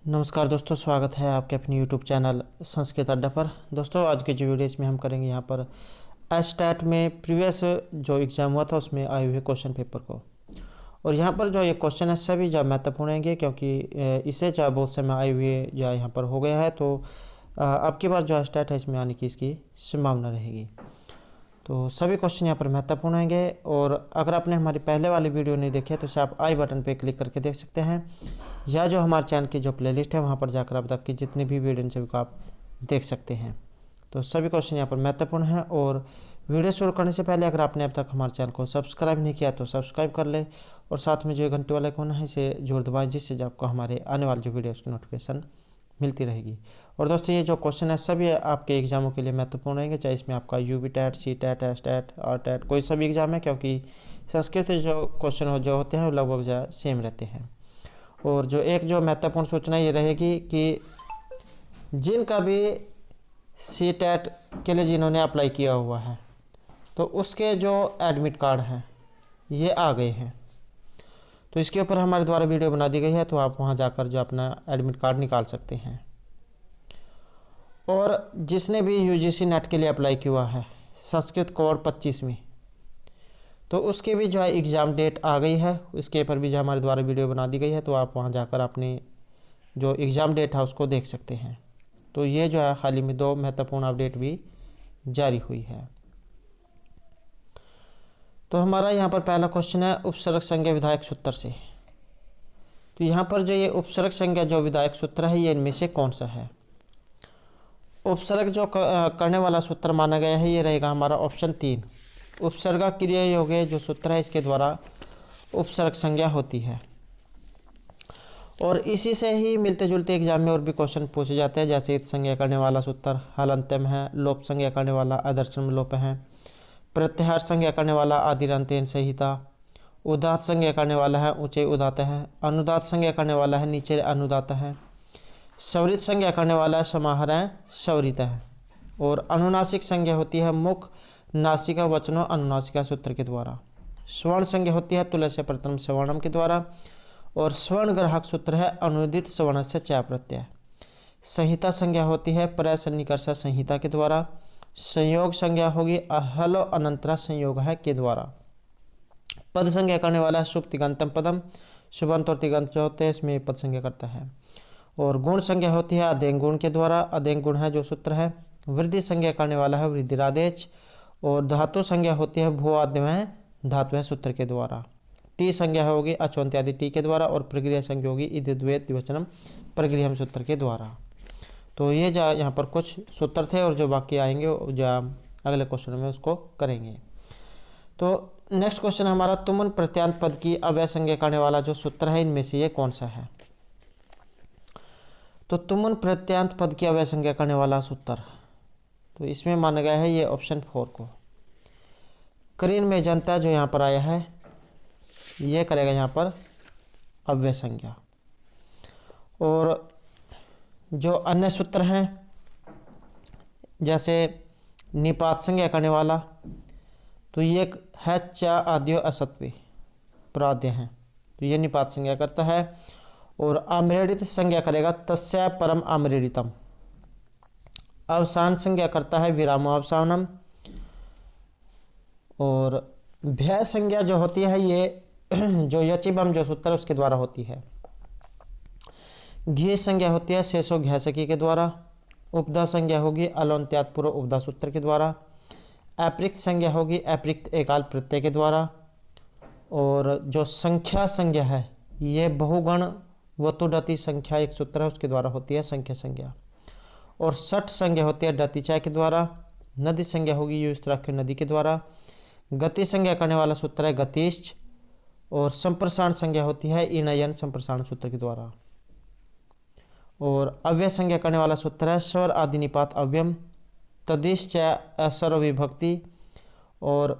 नमस्कार दोस्तों, स्वागत है आपके अपने YouTube चैनल संस्कृत अड्डा पर। दोस्तों, आज के जो वीडियोस में हम करेंगे यहाँ पर एस्टेट में प्रीवियस जो एग्ज़ाम हुआ था उसमें आए हुए क्वेश्चन पेपर को। और यहाँ पर जो ये क्वेश्चन है सभी जो महत्वपूर्ण होंगे, क्योंकि इसे जो बहुत समय आए हुए जो यहाँ पर हो गया है, तो अब की बार जो एस्टेट है इसमें आने की इसकी संभावना रहेगी। तो सभी क्वेश्चन यहाँ पर महत्वपूर्ण होंगे। और अगर आपने हमारी पहले वाली वीडियो नहीं देखी है तो उसे आप आई बटन पर क्लिक करके देख सकते हैं, या जो हमारे चैनल की जो प्लेलिस्ट है वहाँ पर जाकर अब तक की जितनी भी वीडियो सभी को आप देख सकते हैं। तो सभी क्वेश्चन यहाँ पर महत्वपूर्ण हैं। और वीडियो शुरू करने से पहले अगर आपने अब तक हमारे चैनल को सब्सक्राइब नहीं किया तो सब्सक्राइब कर ले, और साथ में जो घंटे वाला आइकन है इसे जरूर दबाएं, जिससे जो आपको हमारे आने वाले जो वीडियोज़ की नोटिफिकेशन मिलती रहेगी। और दोस्तों, ये जो क्वेश्चन है सभी आपके एग्जामों के लिए महत्वपूर्ण रहेंगे, चाहे इसमें आपका UP TET, C TET, S TET, R TET, कोई सभी एग्जाम है, क्योंकि संस्कृत जो क्वेश्चन जो होते हैं वो लगभग जो सेम रहते हैं। और जो एक जो महत्वपूर्ण सूचना ये रहेगी कि जिनका भी सी टेट के लिए जिन्होंने अप्लाई किया हुआ है तो उसके जो एडमिट कार्ड हैं ये आ गए हैं। तो इसके ऊपर हमारे द्वारा वीडियो बना दी गई है, तो आप वहाँ जाकर जो अपना एडमिट कार्ड निकाल सकते हैं। और जिसने भी यूजीसी नेट के लिए अप्लाई किया है संस्कृत कोड 25 में, तो उसके भी जो है एग्ज़ाम डेट आ गई है, इसके ऊपर भी जो हमारे द्वारा वीडियो बना दी गई है, तो आप वहाँ जाकर अपने जो एग्ज़ाम डेट है उसको देख सकते हैं। तो ये जो है हाल ही में 2 महत्वपूर्ण अपडेट भी जारी हुई है। तो हमारा यहाँ पर पहला क्वेश्चन है उपसर्ग संज्ञा विधायक सूत्र से। तो यहाँ पर जो ये उपसर्ग संज्ञा जो विधायक सूत्र है ये इनमें से कौन सा है? उपसर्ग जो करने वाला सूत्र माना गया है ये रहेगा हमारा ऑप्शन 3, उपसर्ग क्रिया योग्य जो सूत्र है इसके द्वारा उपसर्ग संज्ञा होती है। और इसी से ही मिलते जुलते एग्जाम में और भी क्वेश्चन पूछे जाते हैं, जैसे इत संज्ञा करने वाला सूत्र हलंत्यम है, लोप संज्ञा करने वाला आदर्शन लोप है, प्रत्याहार संज्ञा करने वाला आदिरंत्यन संहिता, उदात संज्ञा करने वाला है ऊंचे उदात है, अनुदात संज्ञा करने वाला है नीचे अनुदात है, स्वरित संज्ञा करने वाला समाहार है स्वरित है, और अनुनासिक संज्ञा होती है मुख नासिका वचनों अनुनासिका सूत्र के द्वारा। स्वर्ण संज्ञा होती है तुलस्य प्रथम स्वर्णम के द्वारा, और स्वर्ण ग्राहक सूत्र है अनुदित स्वर्ण से च प्रत्यय। संहिता संज्ञा होती है प्रसन्निकर्ष संहिता के द्वारा। संयोग संज्ञा होगी हलो अनंतरा संयोग है के द्वारा। पद संज्ञा करने वाला है शुभ तिगंतम पदम, शुभंत और तिगंत जो होते हैं इसमें पद संज्ञा करता है। और गुण संज्ञा होती है अदेंग गुण के द्वारा, अदेंग गुण है जो सूत्र है। वृद्धि संज्ञा करने वाला है वृद्धिरादेश, और धातु संज्ञा होती है भू आद्य धातु सूत्र के द्वारा। टी संज्ञा होगी अचोन्त आदि टी के द्वारा, और प्रक्रिया संज्ञा होगी इद्वेत द्विवचनम प्रक्रिया सूत्र के द्वारा। तो ये जो यहाँ पर कुछ सूत्र थे, और जो बाकी आएंगे जो अगले क्वेश्चन में उसको करेंगे। तो नेक्स्ट क्वेश्चन हमारा तुमन प्रत्यांत पद की अव्यय संज्ञा करने वाला जो सूत्र है इनमें से ये कौन सा है? तो तुमन प्रत्यांत पद की अव्यय संज्ञा करने वाला सूत्र, तो इसमें माना गया है ये ऑप्शन 4 को। करीन में जनता जो यहाँ पर आया है ये करेगा यहाँ पर अव्यय संज्ञा। और जो अन्य सूत्र हैं जैसे निपात संज्ञा करने वाला, तो ये है च आद्यो असत्व प्राद्य हैं, तो ये निपात संज्ञा करता है। और आम्रेडित संज्ञा करेगा तस्य परम आम्रेडितम। अवसान संज्ञा करता है विरामो अवसानम। और भय संज्ञा जो होती है ये जो यचिबम जो सूत्र है उसके द्वारा होती है। घी संज्ञा होती है शेषो घ्यासकी के द्वारा। उपदा संज्ञा होगी अलोन्त्यात पूर्व उपदा सूत्र के द्वारा। अप्रिक्त संज्ञा होगी अप्रिक्त एकाल प्रत्यय के द्वारा। और जो संख्या संज्ञा है ये बहुगण वतुडति संख्या एक सूत्र है उसके द्वारा होती है संख्या संज्ञा। और सठ संज्ञा होती है डतिचाय के द्वारा। नदी संज्ञा होगी युस्त्राख्य नदी के द्वारा। गति संज्ञा करने वाला सूत्र है गतिश्च। और संप्रसारण संज्ञा होती है इनयन संप्रसारण सूत्र के द्वारा। और अव्यय संज्ञा करने वाला सूत्र है स्वर आदि निपात अव्यम तदिश्च सर्व विभक्ति। और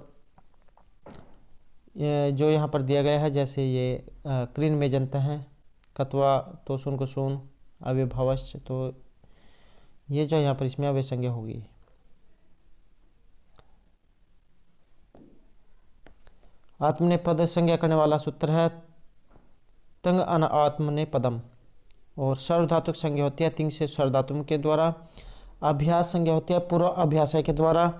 जो यहाँ पर दिया गया है जैसे ये क्रीन में जनता है कत्वा तो सुन को सुन अव्यय भवश्च, तो ये जो यहाँ पर इसमें अव्यय संज्ञा होगी। आत्मने पद संज्ञा करने वाला सूत्र है तंग अन आत्मने पदम। और सर्वधातुक संज्ञा होती है तिंग से सर्वधातुम के द्वारा, अभ्यास संज्ञा होती है पूर्व अभ्यासय के द्वारा,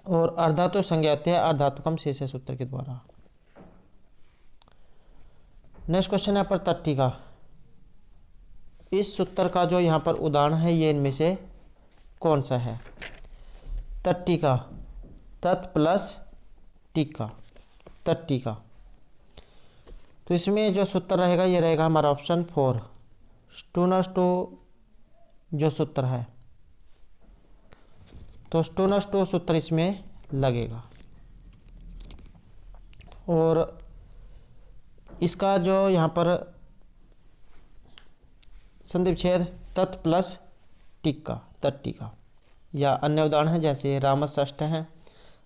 और अर्धातु संज्ञा होती है अर्धातुकम शेष सूत्र के द्वारा। नेक्स्ट क्वेश्चन है पर तट्टिका। इस सूत्र का जो यहाँ पर उदाहरण है ये इनमें से कौन सा है? तट्टिका, तत् प्लस टीका, तट्टिका। तो इसमें जो सूत्र रहेगा ये रहेगा हमारा ऑप्शन 4, स्टूनस टू जो सूत्र है, तो स्टूनस टू सूत्र इसमें लगेगा। और इसका जो यहाँ पर संधि विच्छेद तत् प्लस टिक्का, तट्टिका, या अन्य उदाहरण है जैसे रामस षष्ठ है,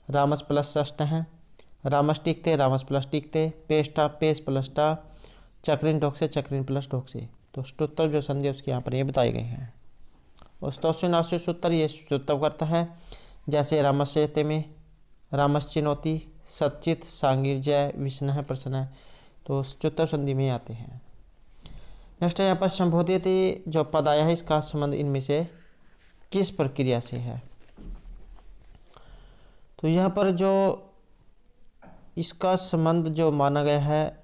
रामस प्लस षष्ठ है, रामस टिकते, रामस प्लस टिकते, पेस्टा पेस प्लस टा, चक्रिन ढोक से, चक्रिन प्लस ढोक से। तो सूत्र जो संधि उसके यहाँ पर ये बताए गए हैं। और स्तोषनाश्य सूत्र ये सूत्र करता है जैसे रामस्यते में रामश्चिनोति, सच्चित, सांगिर्जय, विष्णु प्रश्न, तो सूत्र संधि में आते हैं। नेक्स्ट है यहाँ पर संबोधित जो पद आया है इसका संबंध इनमें से किस प्रक्रिया से है? तो यहाँ पर जो इसका संबंध जो माना गया है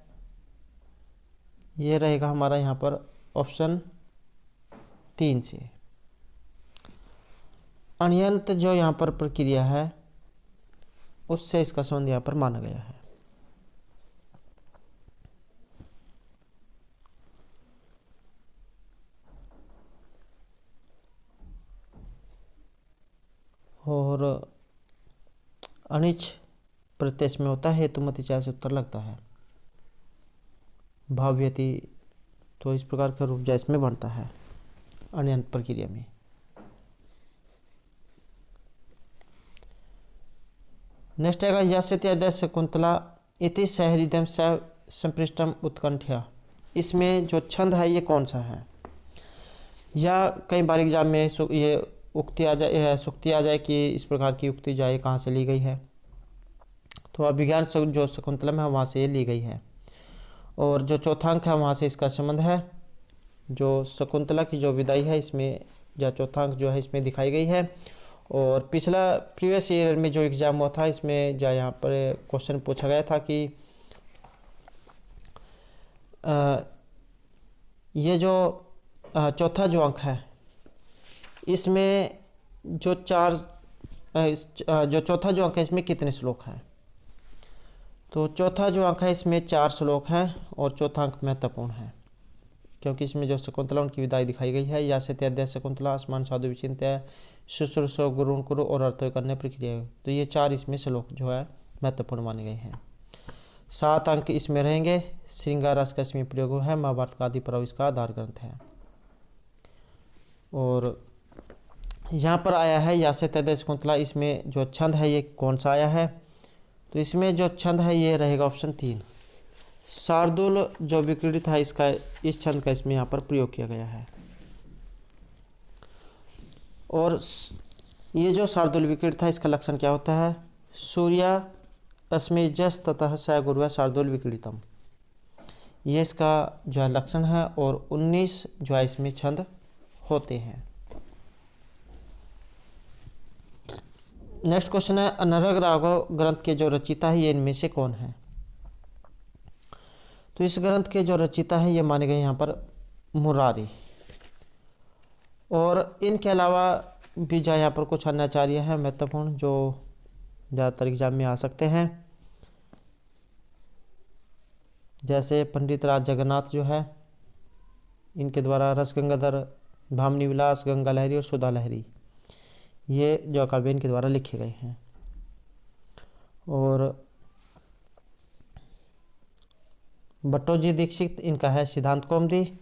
ये रहेगा हमारा यहाँ पर ऑप्शन 3 से। अण्यंत जो यहाँ पर प्रक्रिया है उससे इसका संबंध यहाँ पर माना गया है। और अनिच प्रत्यय में होता है हेतुमति चाय से उत्तर लगता है। भाव्यति तो इस प्रकार का रूप जैस में बनता है अण्यंत प्रक्रिया में। नेक्स्ट आएगा यस्यत्यादय शकुंतला इति सहृदयम संपृष्टम उत्कंठया। इसमें जो छंद है ये कौन सा है? या कई बार एग्जाम में ये उक्ति आ जाए, सुक्ति आ जाए कि इस प्रकार की उक्ति जाए कहाँ से ली गई है, तो अभिज्ञान जो शकुंतलम है वहाँ से ये ली गई है। और जो चौथा अंक है वहाँ से इसका संबंध है। जो शकुंतला की जो विदाई है इसमें या चौथा अंक जो है इसमें दिखाई गई है। और पिछला प्रीवियस ईयर में जो एग्ज़ाम हुआ था इसमें जो यहाँ पर क्वेश्चन पूछा गया था कि ये जो चौथा जो अंक है इसमें जो चौथा जो अंक है इसमें कितने श्लोक हैं? तो चौथा जो अंक है इसमें 4 श्लोक हैं और चौथा अंक महत्वपूर्ण है क्योंकि इसमें जो शकुंतला उनकी विदाई दिखाई गई है। या से त्याद्य शकुंतला आसमान साधु विचिंत्य शुश्रूषो गुरुण कुरु और अर्थों करने प्रक्रिया। तो ये 4 इसमें श्लोक जो है महत्वपूर्ण माने गए हैं। 7 अंक इसमें रहेंगे। श्रृंगार रस का इसमें प्रयोग है। महाभारत का आदि पर्व इसका आधार ग्रंथ है। और यहाँ पर आया है या से त्याद्य शकुंतला, इसमें जो छंद है ये कौन सा आया है? तो इसमें जो छंद है ये रहेगा ऑप्शन 3, शार्दुल जो विक्रीडित है इसका इस छंद का इसमें यहाँ पर प्रयोग किया गया है। और ये जो शार्दुल विक्रीडित है इसका लक्षण क्या होता है? सूर्य अस्मिजस ततः स गुरुवा शार्दुल विक्रीडितम, ये इसका जो है लक्षण है। और 19 जो है इसमें छंद होते हैं। नेक्स्ट क्वेश्चन है अनर्घ राघव ग्रंथ के जो रचिता है ये इनमें से कौन है? तो इस ग्रंथ के जो रचिता है ये माने गए यहाँ पर मुरारी। और इनके अलावा भी जो यहाँ पर कुछ अन्य आचार्य हैं महत्वपूर्ण जो ज़्यादातर एग्जाम में आ सकते हैं, जैसे पंडित राज जगन्नाथ जो है इनके द्वारा रस गंगाधर, भामिनी विलास, गंगा लहरी और सुधा लहरी ये जो काव्य इनके द्वारा लिखे गए हैं। और भट्टोजी दीक्षित इनका है सिद्धांत कौमुदी।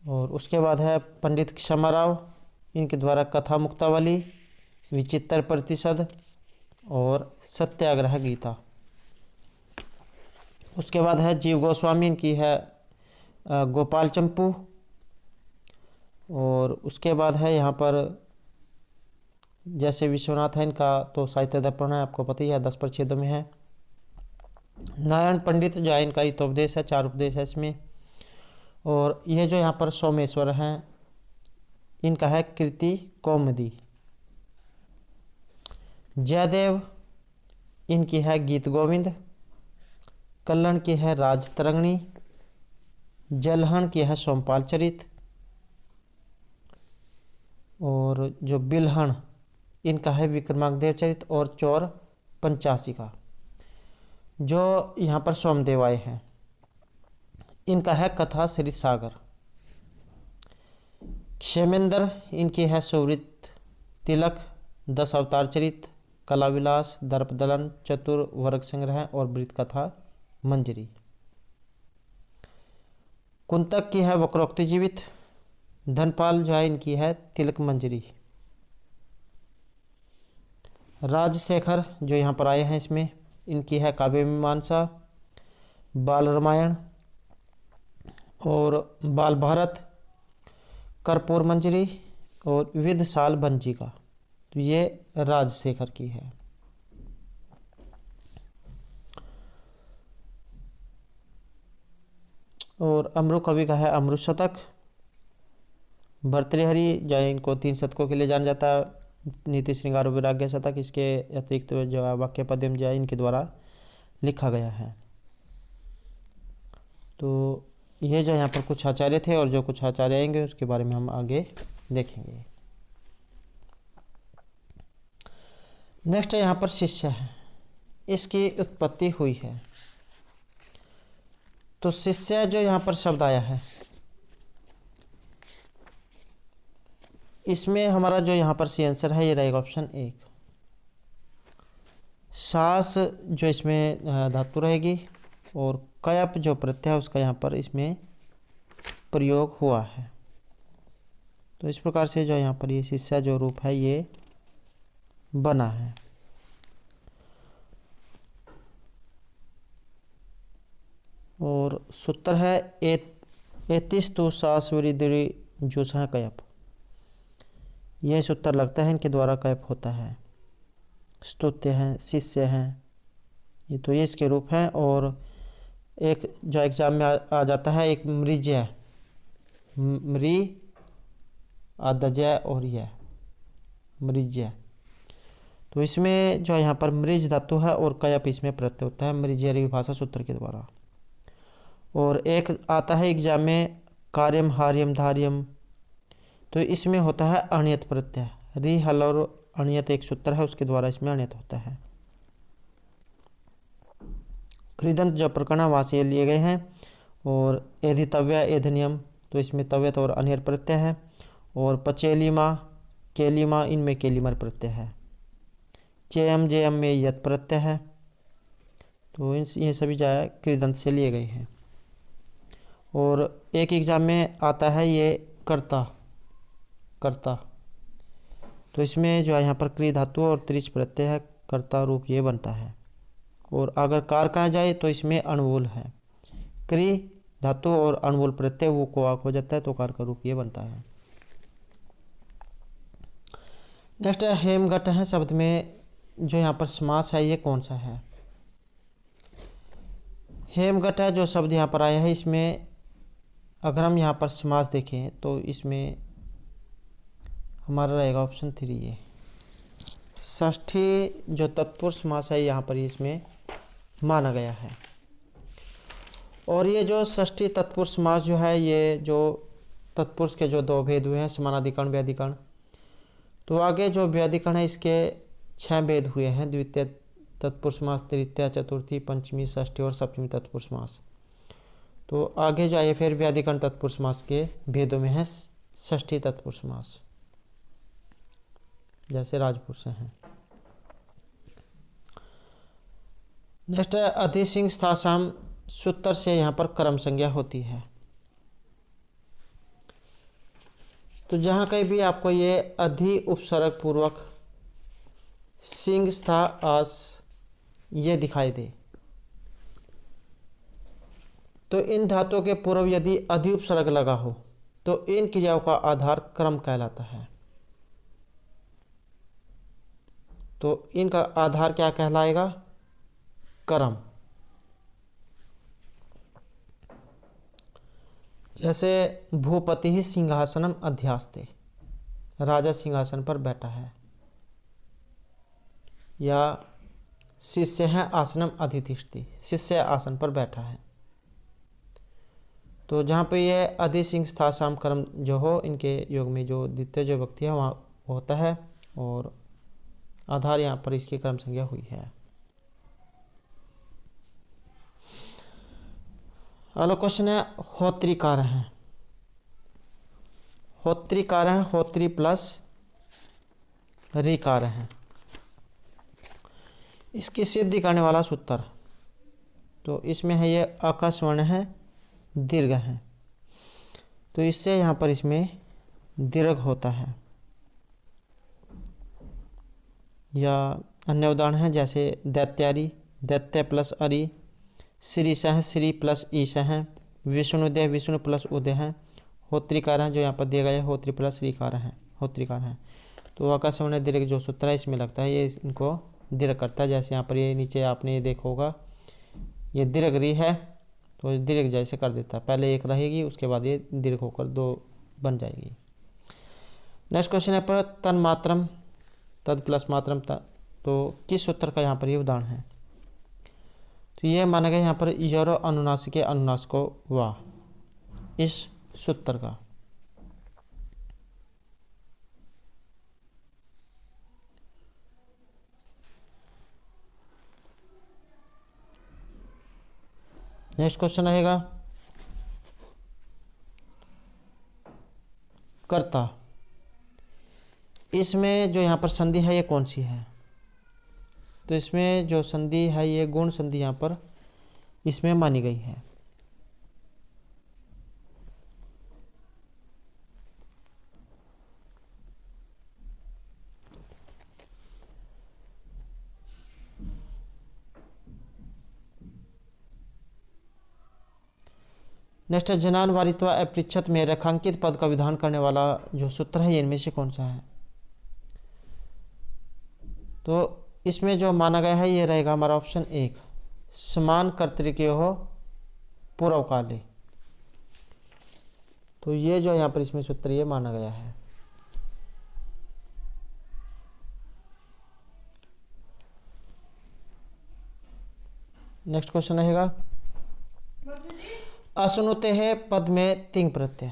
और उसके बाद है पंडित क्षमाराव, इनके द्वारा कथा मुक्तावली, विचित्र प्रतिशद और सत्याग्रह गीता। उसके बाद है जीव गोस्वामी, इनकी है गोपाल चंपू। और उसके बाद है यहाँ पर जैसे विश्वनाथ है इनका तो साहित्य दर्पण है, आपको पता ही है 10 परिच्छेदों में है। नारायण पंडित जो है इनका हितोपदेश है, 4 उपदेश है इसमें। और ये जो यहाँ पर सोमेश्वर हैं इनका है कृति कौमुदी। जयदेव इनकी है गीत गोविंद। कल्हण की है राज तरंगिणी। जलहन की है सोमपाल चरित। और जो बिल्हण इनका है विक्रमांक देव चरित। और चौर पंचाशिका। जो यहाँ पर सोमदेव आए हैं इनका है कथा श्री सागर। क्षेमेंद्र इनकी है सुवृत तिलक, 10 अवतार चरित, कला विलास, दर्पदलन, चतुर वर्ग संग्रह और वृत कथा मंजरी। कुंतक की है वक्रोक्ति जीवित। धनपाल जो है इनकी है तिलक मंजरी। राजशेखर जो यहाँ पर आए हैं इसमें इनकी है काव्य मीमांसा, बाल रामायण और बाल भारत, कर्पूर मंजरी और विविधशाल भंजिका। तो ये राजशेखर की है। और अमरु कवि का है अमृत शतक। भर्तृहरि जो है इनको 3 शतकों के लिए जाना जाता है। नीति श्रृंगार और वैराग्य शतक इसके अतिरिक्त जो है वाक्य पद्यम जो है इनके द्वारा लिखा गया है। तो ये जो यहाँ पर कुछ आचार्य थे और जो कुछ आचार्य आएंगे उसके बारे में हम आगे देखेंगे। नेक्स्ट यहाँ पर शिष्य है, इसकी उत्पत्ति हुई है। तो शिष्य जो यहाँ पर शब्द आया है इसमें हमारा जो यहाँ पर सी आंसर है ये रहेगा ऑप्शन 1। सास जो इसमें धातु रहेगी और कयप जो प्रत्यय है उसका यहाँ पर इसमें प्रयोग हुआ है। तो इस प्रकार से जो यहाँ पर ये शिष्य जो रूप है ये बना है। और सूत्र है एतिस तु सास वृद्धि जुस है कयप। यह सूत्र लगता है इनके द्वारा कयप होता है। स्तुत्य हैं, शिष्य हैं, ये तो ये इसके रूप हैं। और एक जो एग्जाम में आ जाता है एक मृजय, मृ आदजय और यह मृजय। तो इसमें जो यहाँ पर मृज धातु है और कयप इसमें प्रत्यय होता है मृजय विभाषा सूत्र के द्वारा। और एक आता है एग्जाम में कार्यम हार्यम धार्यम, तो इसमें होता है अनियत प्रत्यय। रि हल और अनियत एक सूत्र है उसके द्वारा इसमें अनियत होता है। कृदंत जो प्रकरण वहाँ से लिए गए हैं। और एधितव्य एधनियम, तो इसमें तव्यत और अनियत प्रत्यय है। और पचेलिमा केलिमा इनमें केलिमर प्रत्यय है। चेयम जेयम में यत प्रत्यय है। तो ये सभी जो है कृदंत से लिए गए हैं। और एक एग्जाम में आता है ये कर्ता, कर्ता, तो इसमें जो है यहाँ पर क्री धातु और त्रिच प्रत्यय है, कर्ता रूप ये बनता है। और अगर कार कहा जाए तो इसमें अणुवूल है। क्री धातु और अणुवूल प्रत्यय वो को आक हो जाता है तो कार का रूप ये बनता है। नेक्स्ट है हेमघट है शब्द में जो यहाँ पर समास है ये कौन सा है। हेमघट है जो शब्द यहाँ पर आया है इसमें अगर हम यहाँ पर समास देखें तो इसमें हमारा रहेगा ऑप्शन 3 ये षष्ठी जो तत्पुरुष समास है यहाँ पर इसमें माना गया है। और ये जो षष्ठी तत्पुरुष समास जो है ये जो तत्पुरुष के जो 2 भेद हुए हैं समानाधिकरण व्याधिकरण, तो आगे जो व्याधिकरण है इसके 6 भेद हुए हैं। द्वितीय तत्पुरुष समास, तृतीय, चतुर्थी, पंचमी, षष्ठी और सप्तमी तत्पुरुष समास। तो आगे जो आए फिर व्याधिकरण तत्पुरुष समास के भेदों में है षष्ठी तत्पुरुष समास, जैसे राजपुर से हैं। नेक्स्ट है अधिसिंह स्थासाम सूत्र से यहाँ पर कर्म संज्ञा होती है। तो जहाँ कहीं भी आपको ये अधि उपसर्ग पूर्वक सिंह स्था आस ये दिखाई दे तो इन धातुओं के पूर्व यदि अधि उपसर्ग लगा हो तो इन क्रियाओं का आधार क्रम कहलाता है। तो इनका आधार क्या कहलाएगा? क्रम। जैसे भूपति ही सिंहासनम अध्यास्ते, राजा सिंहासन पर बैठा है, या शिष्य है आसनम अधितिष्ठति, शिष्य आसन पर बैठा है। तो जहाँ पे ये अधि सिंह स्था साम कर्म जो हो, इनके योग में जो द्वितीय जो व्यक्ति है वहाँ होता है, और आधार यहाँ पर इसकी कर्म संज्ञा हुई है। अगला क्वेश्चन है होत्रिकार है। होत्रिकार है, होत्री प्लस रिकार है। इसकी सिद्धि करने वाला सूत्र, तो इसमें है ये आकाशवर्ण है, दीर्घ है, तो इससे यहाँ पर इसमें दीर्घ होता है। या अन्य उदाहरण है जैसे दैत्यारी, दैत्य प्लस अरि, श्रीश है, श्री प्लस ईश है, विष्णुदय, विष्णु प्लस उदय है, होत्रिकार है जो यहाँ पर दिया गया है, होत्री प्लस श्रीकार है, होत्रिकार है। तो आकाशवर्ण दीर्घ जो सूत्र है इसमें लगता है ये इनको दीर्घ करता है। जैसे यहाँ पर ये नीचे आपने ये देखा होगा, ये दीर्घ री है तो दीर्घ जैसे कर देता है, पहले एक रहेगी उसके बाद ये दीर्घ होकर दो बन जाएगी। नेक्स्ट क्वेश्चन है पर तन्मात्रम, तद प्लस मात्रम तो किस सूत्र का यहाँ पर ये उदाहरण है? तो ये माना गया यहाँ पर यूरो अनुनासिक के अनुनास को वाह, इस सूत्र का। नेक्स्ट क्वेश्चन रहेगा कर्ता। इसमें जो यहाँ पर संधि है ये कौन सी है? तो इसमें जो संधि है ये गुण संधि यहाँ पर इसमें मानी गई है। नेक्स्ट है जनान वारित्व अपृच्छत में रेखांकित पद का विधान करने वाला जो सूत्र है इनमें से कौन सा है? तो इसमें जो माना गया है ये रहेगा हमारा ऑप्शन 1, समान कर्तृक्य हो पूर्व काले। तो ये जो यहाँ पर इसमें सूत्र ये माना गया है। नेक्स्ट क्वेश्चन रहेगा असुनुते है पद में तिंग प्रत्यय।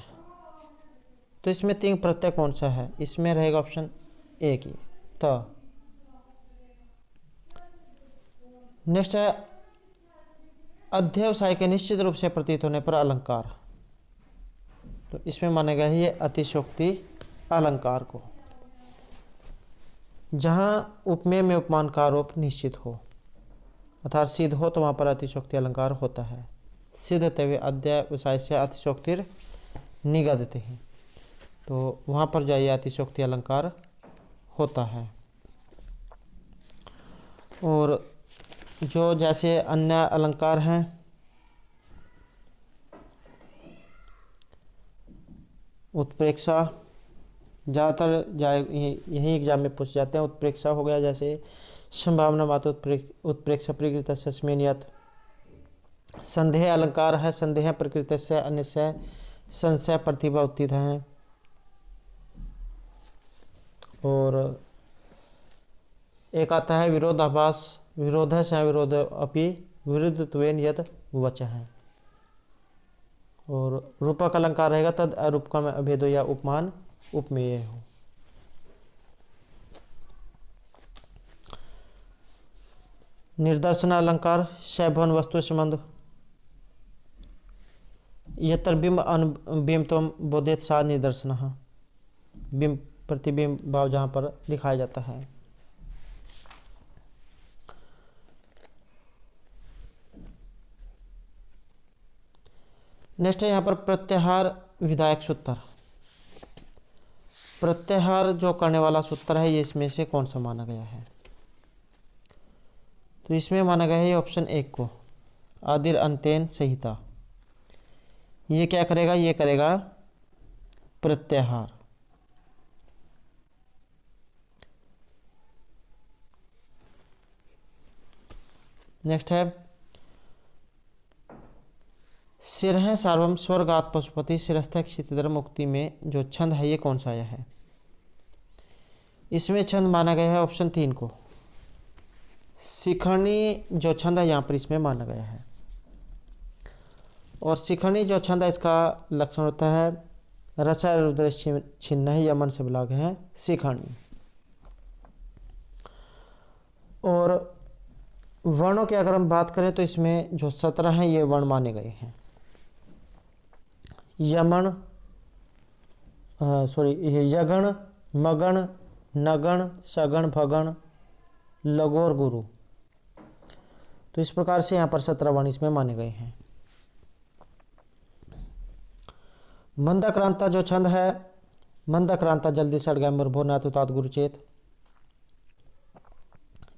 तो इसमें तिंग प्रत्यय कौन सा है? इसमें रहेगा ऑप्शन 1 ही त। नेक्स्ट है अध्यवसाय के निश्चित रूप से प्रतीत होने पर अलंकार। तो इसमें माना गया है ये अतिशयोक्ति अलंकार को, जहां उपमेय में उपमान का आरोप निश्चित हो अर्थात सिद्ध हो तो वहां पर अतिशयोक्ति अलंकार होता है। सिद्धते हुए अध्यवसाय से अतिशयोक्तिर निगदते हैं, तो वहां पर जाइए अतिशयोक्ति अलंकार होता है। और जो जैसे अन्य अलंकार हैं उत्प्रेक्षा, ज़्यादातर यही एग्जाम में पूछ जाते हैं। उत्प्रेक्षा हो गया जैसे संभावना मात्र उत्प्रेक्षा प्रकृत से स्मेनियत। संदेह अलंकार है, संदेह प्रकृत से अन्य से संशय प्रतिभा उत्थित हैं। और एक आता है विरोधाभास, विरोध से विरोध अपि विरुद्धत्वेन यद वच है। और रूपक अलंकार रहेगा तद अरूपक में अभेदो या उपमान उपमेय हो। निर्दर्शन अलंकार शैभवन वस्तु संबंध यत्र बिंब बिंब तम बोधेत सा निदर्शन, बिंब प्रतिबिंब भाव जहाँ पर दिखाया जाता है। नेक्स्ट है यहाँ पर प्रत्याहार विधायक सूत्र। प्रत्याहार जो करने वाला सूत्र है ये इसमें से कौन सा माना गया है? तो इसमें माना गया है ऑप्शन 1 को, आदिर अंतेन संहिता। ये क्या करेगा? ये करेगा प्रत्याहार। नेक्स्ट है सिरह सार्वम स्वर्गात पशुपति शिरस्थ क्षितिधर मुक्ति में जो छंद है ये कौन सा आया है? इसमें छंद माना गया है ऑप्शन 3 को, शिखरणी जो छंद है यहाँ पर इसमें माना गया है। और शिखरणी जो छंद है इसका लक्षण होता है रसा रुद्र छिन्न है, यमन से बिलाग है शिखरणी। और वर्णों की अगर हम बात करें तो इसमें जो 17 हैं ये वर्ण माने गए हैं। यमन यगण, मगण, नगण, सगण, भगण, लघु और गुरु। तो इस प्रकार से यहाँ पर 17 वर्ण इसमें माने गए हैं। मंदाक्रांता जो छंद है, मंदाक्रांता जल्दी सड़ गया मुरभो नाथ उतात गुरुचेत,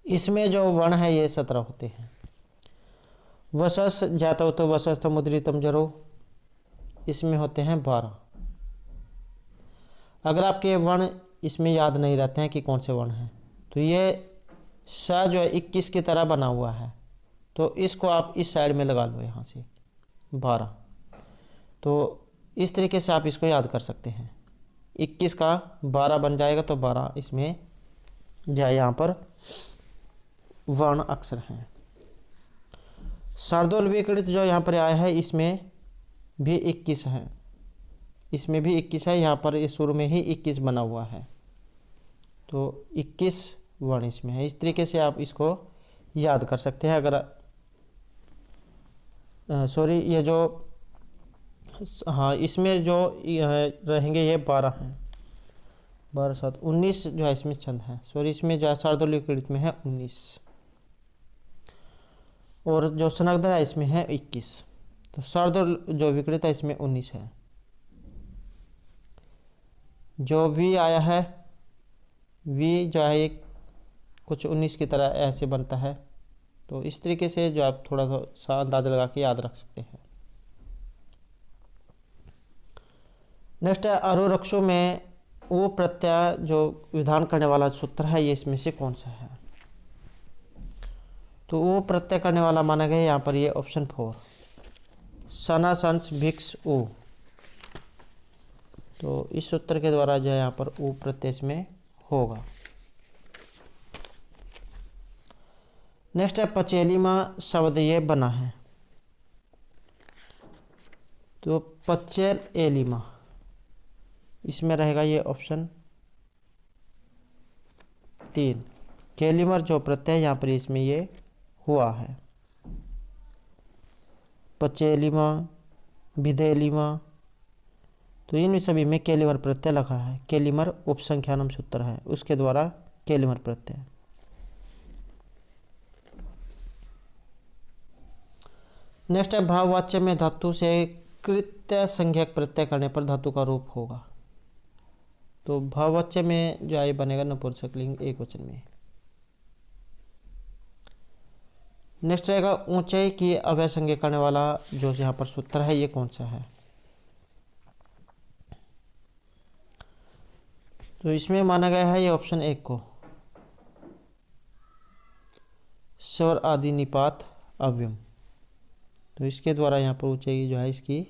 इसमें जो वर्ण है ये 17 होते हैं। वसस जातो तो वसस्थ मुद्रितम जरो, इसमें होते हैं 12। अगर आपके वर्ण इसमें याद नहीं रहते हैं कि कौन से वर्ण हैं तो ये स जो है 21 की तरह बना हुआ है, तो इसको आप इस साइड में लगा लो यहाँ से 12। तो इस तरीके से आप इसको याद कर सकते हैं, 21 का 12 बन जाएगा तो 12 इसमें जाए यहाँ पर वर्ण अक्षर हैं। शार्दूल विकृत जो यहाँ पर आया है इसमें भी 21 है, इसमें भी 21 है, यहाँ पर इस शुरू में ही 21 बना हुआ है, तो 21 वर्ण इसमें है। इस तरीके से आप इसको याद कर सकते हैं। अगर ये जो हाँ इसमें जो रहेंगे ये 12 हैं, 12 7 19 जो है इसमें छंद है। इसमें जो है शार्दूल विकृत में है 19 और जो स्नग्ध है इसमें है 21। तो शार्दूल जो विकृत है इसमें 19 है। जो वी आया है, वी जो है एक कुछ 19 की तरह ऐसे बनता है, तो इस तरीके से जो आप थोड़ा सा अंदाजा लगा के याद रख सकते हैं। नेक्स्ट है अरुरक्षु में उ प्रत्यय जो विधान करने वाला सूत्र है ये इसमें से कौन सा है? तो वो प्रत्यय करने वाला माना गया यहाँ पर ये ऑप्शन 4 सना संस भिक्स उ। तो इस सूत्र के द्वारा जो है यहाँ पर उ प्रत्यय में होगा। नेक्स्ट है पचेलीमा शब्द ये बना है, तो पचेल एलिमा इसमें रहेगा ये ऑप्शन 3 केलिमर जो प्रत्यय यहाँ पर इसमें ये हुआ है। पचेलिमा, विधेलिमा, तो इन सभी में केलिमर प्रत्यय लगा है। केलिमर उपसंख्यानम सूत्र है, उसके द्वारा केलिमर प्रत्यय। नेक्स्ट है भाववाच्य में धातु से कृत्य संज्ञक प्रत्यय करने पर धातु का रूप होगा। तो भाववाच्य में जो है बनेगा नपुंसक लिंग एक वचन में। नेक्स्ट रहेगा ऊंचाई की अव्यय संज्ञा करने वाला जो यहाँ पर सूत्र है ये कौन सा है? तो इसमें माना गया है ये ऑप्शन 1 को स्वर आदि निपात अव्यम। तो इसके द्वारा यहाँ पर ऊंचाई जो है इसकी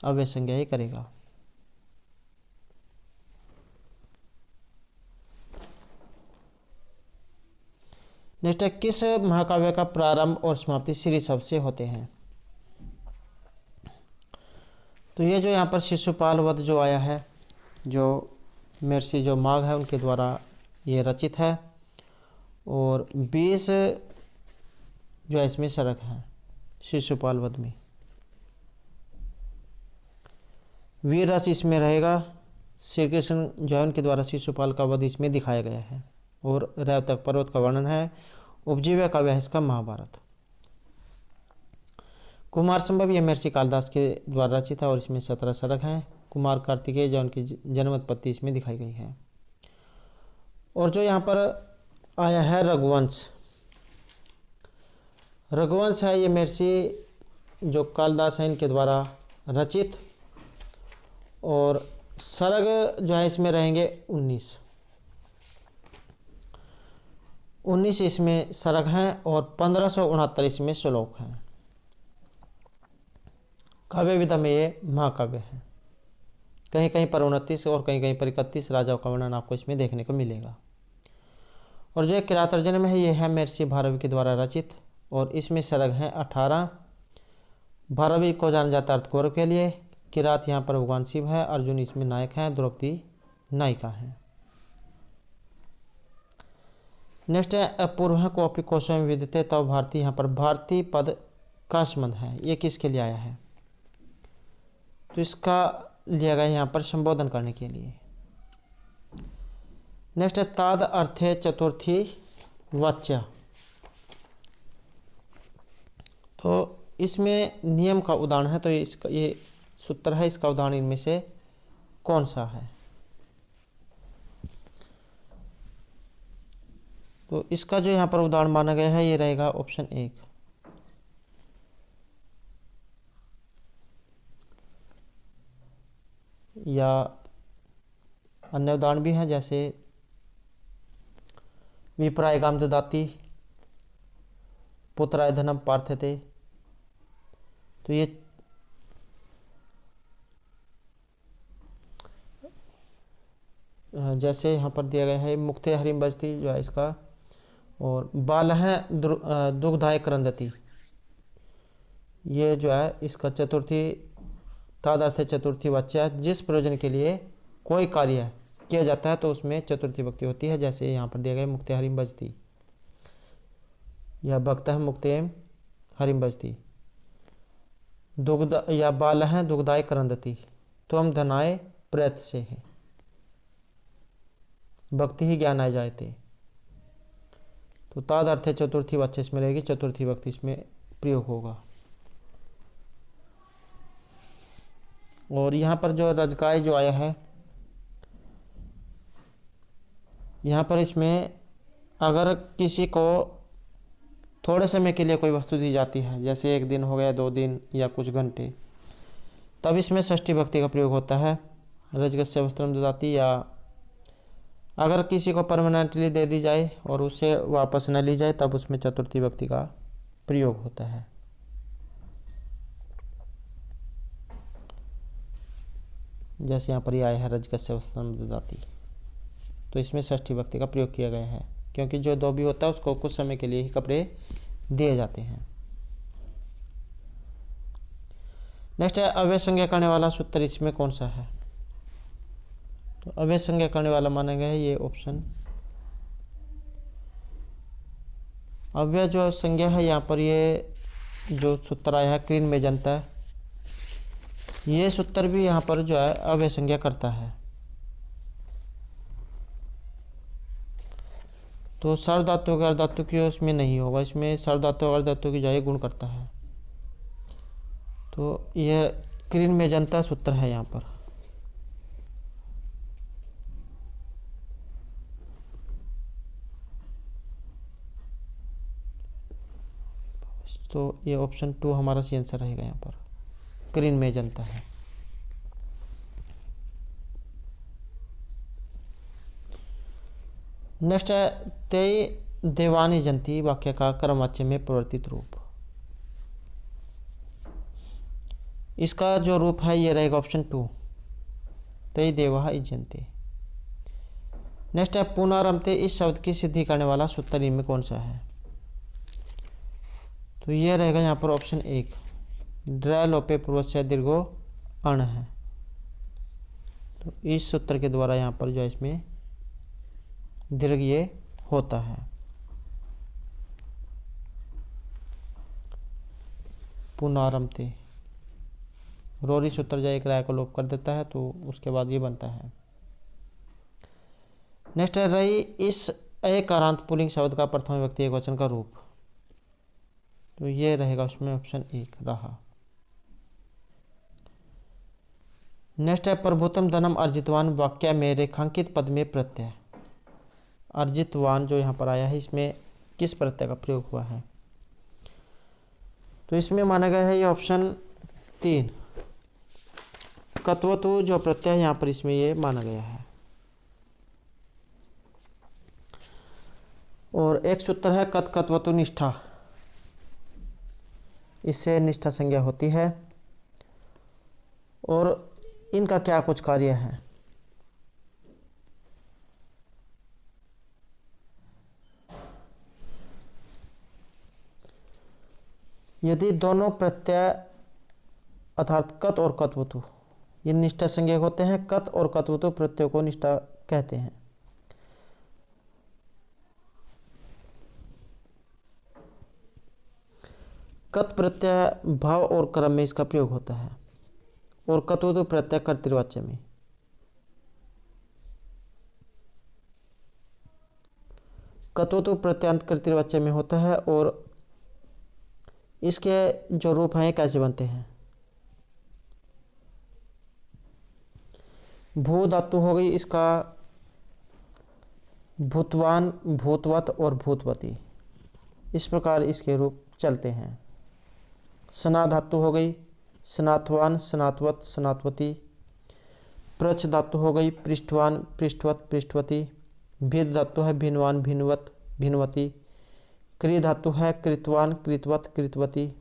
अव्यय संज्ञा ही करेगा। नेक्स्ट है किस महाकाव्य का प्रारंभ और समाप्ति श्री शब्द से होते हैं? तो ये जो यहाँ पर शिशुपाल वध जो आया है, जो महर्षि जो माघ है उनके द्वारा ये रचित है, और 20 जो है इसमें सरक है शिशुपाल वध में। वीर रस इसमें रहेगा, श्री कृष्ण जो है उनके द्वारा शिशुपाल का वध इसमें दिखाया गया है, और रैवतक पर्वत का वर्णन है। उपजीव्य काव्य है इसका महाभारत। कुमार संभव ये महर्षि कालिदास के द्वारा रचित है और इसमें 17 सरक हैं। कुमार कार्तिकेय जो उनकी जन्मोत्पत्ति इसमें दिखाई गई है। और जो यहाँ पर आया है रघुवंश, रघुवंश है ये महर्षि जो कालिदास है इनके द्वारा रचित, और सरग जो है इसमें रहेंगे 19 इसमें सरग हैं, और 1569 इसमें श्लोक हैं। काव्य विधा में ये महाकाव्य है। कहीं कहीं पर 29 और कहीं कहीं पर 31 राजाओं का वर्णन आपको इसमें देखने को मिलेगा। और जो किरात तर्जनी में है ये है महर्षि भारवी के द्वारा रचित, और इसमें सर्ग हैं 18। भारवी को जाना जाता अर्थ गौरव के लिए। किरात यहाँ पर भगवान शिव है, अर्जुन इसमें नायक हैं, द्रौपदी नायिका हैं। नेक्स्ट है अपूर्व को अपनी कोशों में विदिते तब भारती। यहाँ पर भारती पद का संबंध है, ये किसके लिए आया है? तो इसका लिया गया यहाँ पर संबोधन करने के लिए। नेक्स्ट है ताद अर्थे चतुर्थी वाच्या। तो इसमें नियम का उदाहरण है, तो इसका ये सूत्र है, इसका उदाहरण इनमें से कौन सा है? तो इसका जो यहाँ पर उदाहरण माना गया है ये रहेगा ऑप्शन 1। या अन्य उदाहरण भी हैं, जैसे विप्राय गाम ददाति, पुत्राय धनम पार्थते। तो ये जैसे यहाँ पर दिया गया है मुक्ते हरिम बजती जो है इसका, और बाल है दुग्धाय क्रंदती, ये जो है इसका चतुर्थी तादर्थ चतुर्थी वाच्या। जिस प्रयोजन के लिए कोई कार्य किया जाता है तो उसमें चतुर्थी विभक्ति होती है, जैसे यहाँ पर दिया गया मुक्ते हरिम बजती या भक्त है मुक्ते हरिम बजती। दुग्ध या बाल है दुग्धाय क्रंदती, तो हम धनाय प्रयत से हैं, भक्ति ही ज्ञान आ जाते। तो ताद अर्थ चतुर्थी वाच्या इसमें रहेगी, चतुर्थी विभक्ति इसमें प्रयोग होगा। और यहाँ पर जो रजकाय जो आया है, यहाँ पर इसमें अगर किसी को थोड़े समय के लिए कोई वस्तु दी जाती है, जैसे 1 दिन हो गया, 2 दिन या कुछ घंटे, तब इसमें षष्ठी विभक्ति का प्रयोग होता है, रजगस्य वस्त्रम ददाति। या अगर किसी को परमानेंटली दे दी जाए और उसे वापस न ली जाए तब उसमें चतुर्थी विभक्ति का प्रयोग होता है। जैसे यहाँ पर ये आया है रजगस्य वस्त्रम ददाति, तो इसमें षष्ठी विभक्ति का प्रयोग किया गया है, क्योंकि जो धोबी होता है उसको कुछ समय के लिए ही कपड़े दिए जाते हैं। नेक्स्ट है अव्यय संज्ञा करने वाला सूत्र, इसमें कौन सा है? तो अव्यय संज्ञा करने वाला माना गया है ये ऑप्शन। अव्यय जो संज्ञा है यहाँ पर ये जो सूत्र आया है क्रीन में जनता, ये सूत्र भी यहाँ पर जो है अव्यय संज्ञा करता है। तो सार्वधातु का अर्धातु की उसमें नहीं होगा, इसमें सार्वधातु और अर्धातु की जो गुण करता है। तो यह क्रीन में जनता सूत्र है यहाँ पर। तो ये ऑप्शन 2 हमारा सी आंसर रहेगा यहाँ पर, क्रीन में जनता है। नेक्स्ट है तेई देवानी जंती वाक्य का कर्मवाच्य में परिवर्तित रूप। इसका जो रूप है ये रहेगा ऑप्शन 2, तेई देवा इजंते। नेक्स्ट है पुनरारंभते, इस शब्द की सिद्धि करने वाला सूत्र इनमें कौन सा है? तो ये रहेगा यहाँ पर ऑप्शन 1, ड्र लोपे पूर्वस्य दीर्घो अण है। तो इस सूत्र के द्वारा यहाँ पर जो है इसमें दीर्घ ये होता है। पुनरारंभते, रोरी सूत्र जो एक राय को लोप कर देता है तो उसके बाद ये बनता है। नेक्स्ट है रही, इस अकारांत पुल्लिंग शब्द का प्रथम विभक्ति एकवचन का रूप। तो ये रहेगा उसमें ऑप्शन 1 रहा। नेक्स्ट है प्रभुतम धनम अर्जितवान वाक्य में रेखांकित पद में प्रत्यय। अर्जितवान जो यहाँ पर आया है इसमें किस प्रत्यय का प्रयोग हुआ है? तो इसमें माना गया है ये ऑप्शन 3, कत्वतु जो प्रत्यय यहाँ पर इसमें ये माना गया है। और एक सूत्र है कत्वतु निष्ठा, इससे निष्ठा संज्ञा होती है। और इनका क्या कुछ कार्य है। यदि दोनों प्रत्यय अर्थात कत और कत्वतु ये निष्ठा संज्ञक होते हैं, कत और कत्वतु प्रत्ययों को निष्ठा कहते हैं। कत प्रत्यय भाव और क्रम में इसका प्रयोग होता है और कत्वतु प्रत्यय कर्तृवाच्य में। कत्वतु प्रत्ययांत कर्तृवाच्य में होता है और इसके जो रूप हैं कैसे बनते हैं। भू धातु हो गई, इसका भूतवान, भूतवत और भूतवती, इस प्रकार इसके रूप चलते हैं। सना धातु हो गई, सनाथवान, सनातवत, सनातवती। प्रच धातु हो गई, पृष्ठवान, पृष्ठवत, पृष्ठवती। भिद धातु है, भिनवान, भिनवत, भिनवती। क्रि धातु है, कृतवान, कृतवत, कृतवती।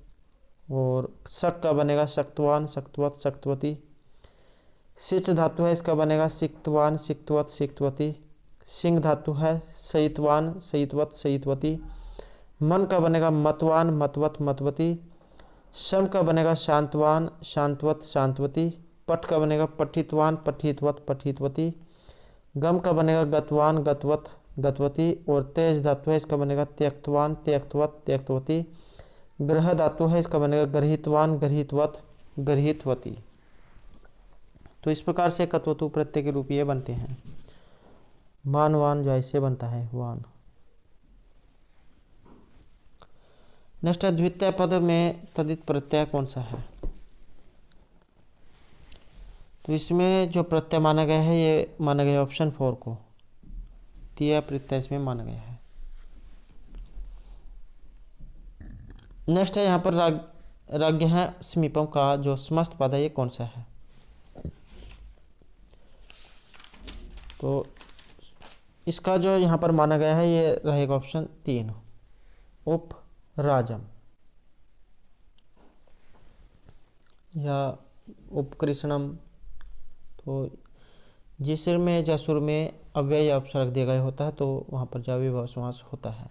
और शक का बनेगा शक्तवान, शक्तवत, शक्तवती। सिच धातु है, इसका बनेगा सिक्तवान, सिक्तवत, सिक्तवती। सिंह धातु है, सहितवान, सहितवत, सहितवती। मन का बनेगा मतवान, मतवत, मतवती। सम का बनेगा शांतवान, शांतवत, शांतवती। पट का बनेगा पठितवान, पठितवत, पठितवती। गम का बनेगा गतवान, गतवत, गतवती। और तेज धातु है, इसका बनेगा त्यक्तवान, त्यक्तवत, त्यक्तवती। ग्रह धातु है, इसका बनेगा ग्रहितवान, ग्रहितवत, ग्रहितवती। तो इस प्रकार से कत्वतु प्रत्यय के रूप ये बनते हैं। मानवान जो ऐसे बनता है, वान। नेक्स्ट है द्वितीय पद में तदित प्रत्यय कौन सा है। तो इसमें जो प्रत्यय माना गया है ये माना गया ऑप्शन 4 को, तीय प्रत्यय इसमें माना गया है। नेक्स्ट है यहाँ पर राज्ञ है समीपम का जो समस्त पद है ये कौन सा है। तो इसका जो यहाँ पर माना गया है ये रहेगा ऑप्शन 3, उपराजम या उपकृष्णम। तो जिस सिर में या सुर में अव्यय या उपसर्ग दिया गया होता है तो वहाँ पर जा विभव समास होता है।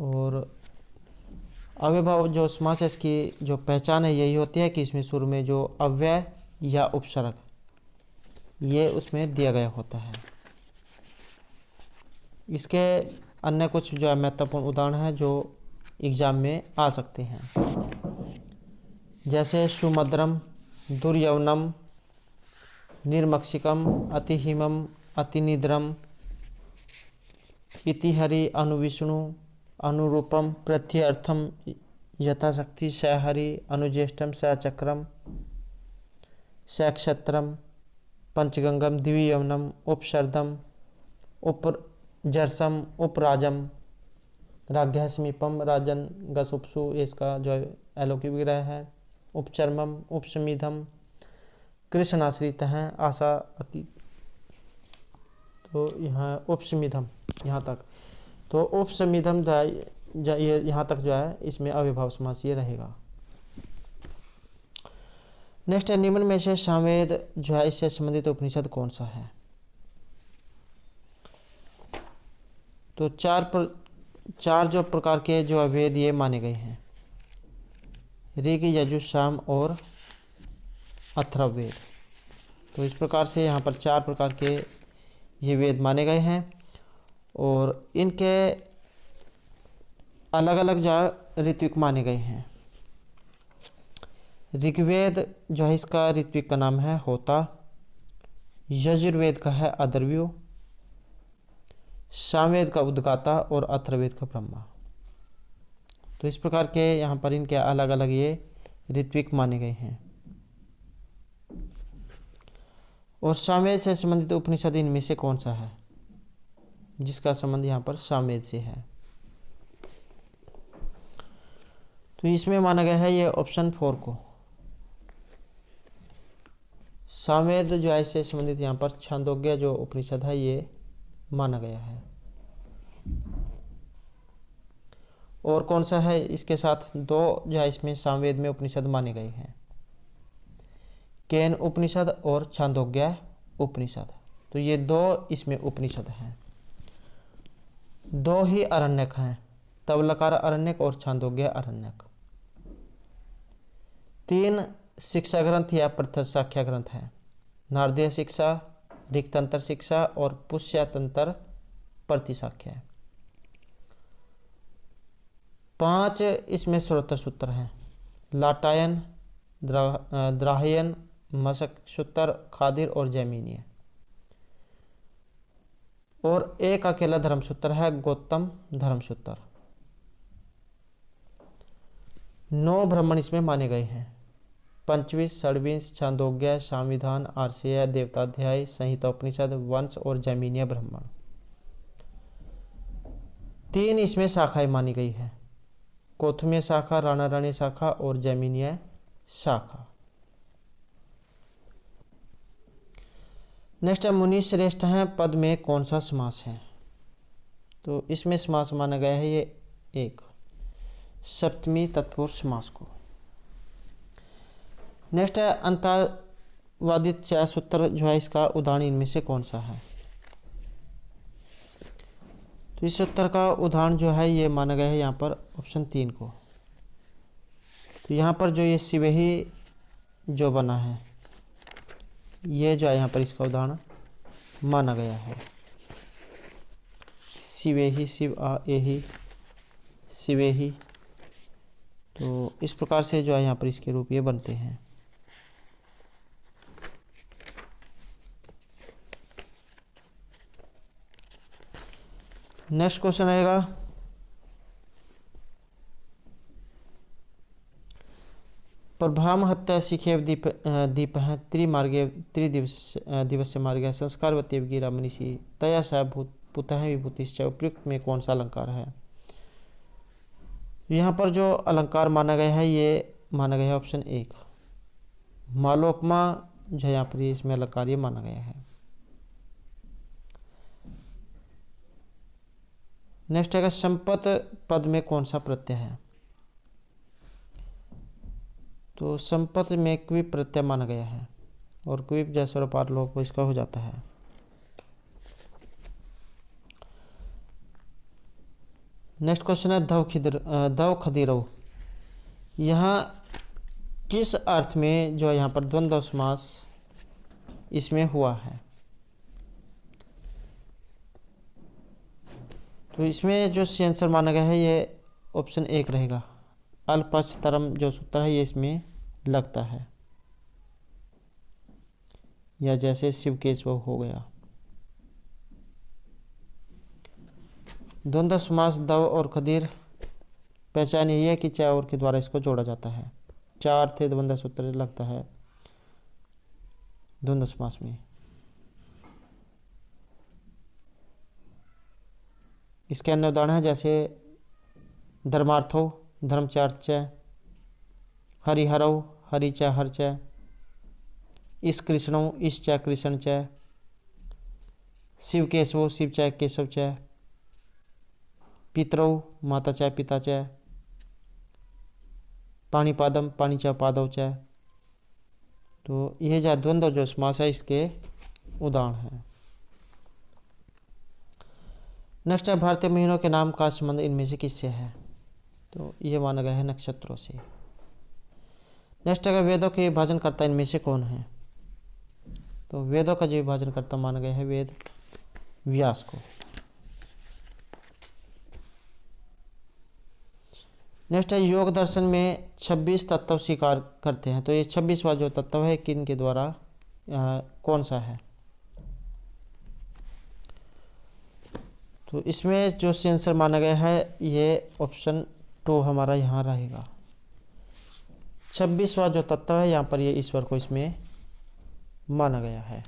और अव्ययभाव जो समास है इसकी जो पहचान है यही होती है कि इसमें सुर में जो अव्यय या उपसर्ग ये उसमें दिया गया होता है। इसके अन्य कुछ जो है महत्वपूर्ण उदाहरण है जो एग्जाम में आ सकते हैं, जैसे सुमद्रम, दुर्यवनम, निर्मक्षिकम, अतिहिमम, अतिनिद्रम, इतिहरि, अनुविष्णु, अनुरूपम, प्रत्यर्थम, यथाशक्ति, सहरि, अनुज्येष्ठम, सचक्रम, सक्षत्रम, पंचगंगम, द्वियवनम, उपसर्दम, उपजरसम, उपराजम, राज्ञ समीपम, राजन, गसुपसु, इसका जो एलोकी विग्रह है। उपचर्मम, उपसमिधम, कृष्णाश्रित हैं, आशा अति। तो यहाँ उपसमिधम यहाँ तक, तो उपसमिधम ये यहाँ तक जो है इसमें अव्ययभाव समास ये रहेगा। नेक्स्ट है निम्न में से सामवेद जो है इससे संबंधित उपनिषद कौन सा है। तो चार जो प्रकार के जो अवेद ये माने गए हैं, ऋग, यजुः, साम और अथर्ववेद। तो इस प्रकार से यहाँ पर 4 प्रकार के ये वेद माने गए हैं और इनके अलग अलग जो ऋत्विक माने गए हैं। ऋग्वेद जो है इसका ऋत्विक का नाम है होता, यजुर्वेद का है अदर्व्यो, सामवेद का उद्गाता और अथर्ववेद का ब्रह्मा। तो इस प्रकार के यहाँ पर इनके अलग अलग ये ऋत्विक माने गए हैं। और सामवेद से संबंधित उपनिषद इनमें से कौन सा है जिसका संबंध यहाँ पर सामवेद से है। तो इसमें माना गया है ये ऑप्शन 4 को, सामवेद जो है इससे संबंधित यहाँ पर छांदोग्य जो उपनिषद है ये माना गया है। और कौन सा है इसके साथ? दो जो है इसमें सामवेद में उपनिषद माने गए हैं, केन उपनिषद और छांदोग्य उपनिषद। तो ये दो इसमें उपनिषद हैं, दो ही अरण्यक हैं, तवलकार अरण्यक और छांदोग्य अरण्यक। 3 शिक्षा ग्रंथ या पृथक ग्रंथ हैं, नारदीय शिक्षा, ऋक्तंत्र शिक्षा और पुष्यतंत्र प्रतिशाख्या है। 5 इसमें श्रोत्र सूत्र हैं, लाटायन, द्राहयन, मशक सूत्र, खादिर और जैमिनीय। और एक अकेला धर्मसूत्र है, गौतम धर्मसूत्र। 9 ब्राह्मण इसमें माने गए हैं, पंचविंश, षड्विंश, छांदोग्य, संविधान, आर्षेय, देवताध्याय, संहिताोपनिषद, वंश और जैमिनीय ब्राह्मण। 3 इसमें शाखाएं मानी गई हैं, कौथुमीय शाखा, राणाराणी शाखा और जैमिनीय शाखा। नेक्स्ट है मुनि श्रेष्ठ हैं पद में कौन सा समास है? तो इसमें समास माना गया है ये 1 सप्तमी तत्पुरुष समास को। नेक्स्ट है अंतवादित सूत्र जो है इसका उदाहरण इनमें से कौन सा है? तो इस सूत्र का उदाहरण जो है ये माना गया है यहाँ पर ऑप्शन 3 को। तो यहाँ पर जो ये शिवेही जो बना है ये जो है यहाँ पर इसका उदाहरण माना गया है, शिवेही, शिव आ एही, शिवेही। तो इस प्रकार से जो है यहाँ पर इसके रूप ये बनते हैं। नेक्स्ट क्वेश्चन रहेगा प्रभाम हत्या शिखेव दीप है त्रिमार्गे त्रिदिवसीय मार्ग संस्कारवती गिरा मनीषी तया स पुतः विभूतिश्च। उपयुक्त में कौन सा अलंकार है? यहाँ पर जो अलंकार माना गया है ये माना गया है ऑप्शन 1 मालोपमा जो यहाँ पर इसमें अलंकार ये माना गया है। नेक्स्ट है संपत पद में कौन सा प्रत्यय है? तो संपत में क्विप प्रत्यय माना गया है और क्विप जैसा पार लोप इसका हो जाता है। नेक्स्ट क्वेश्चन है दव खदीरव। यहाँ किस अर्थ में जो यहाँ पर द्वंद्व समास इसमें हुआ है? तो इसमें जो आंसर माना गया है ये ऑप्शन 1 रहेगा, अल्पचतरम जो सूत्र है ये इसमें लगता है, या जैसे शिवकेशव हो गया। द्वंद्व समास दव और खदीर पहचान यही है कि च और के द्वारा इसको जोड़ा जाता है। 4 थे द्वंद्व सूत्र लगता है द्वंद्व समास में। इसके अन्य उदाहरण है जैसे धर्मार्थो धर्मचार्च, हरिहरौ हरिच हरच, इस कृष्णौ इस च कृष्ण च, शिव केशवो शिव च केशव च, पितरौ माता च पिता च, पाणिपादम पाणी च पादव च। तो यह जो द्वंद्व जो समास है इसके उदाहरण हैं। नेक्स्ट है भारतीय महीनों के नाम का संबंध इनमें से किससे है? तो ये माना गया है नक्षत्रों से। नेक्स्ट है वेदों के विभाजनकर्ता इनमें से कौन है? तो वेदों का जो विभाजनकर्ता माना गया है वेद व्यास को। नेक्स्ट है योग दर्शन में 26 तत्व स्वीकार करते हैं, तो ये 26वां जो तत्व है किन के द्वारा कौन सा है? तो इसमें जो आंसर माना गया है ये ऑप्शन 2 हमारा यहाँ रहेगा। 26वां जो तत्व है यहाँ पर ये ईश्वर को इसमें माना गया है।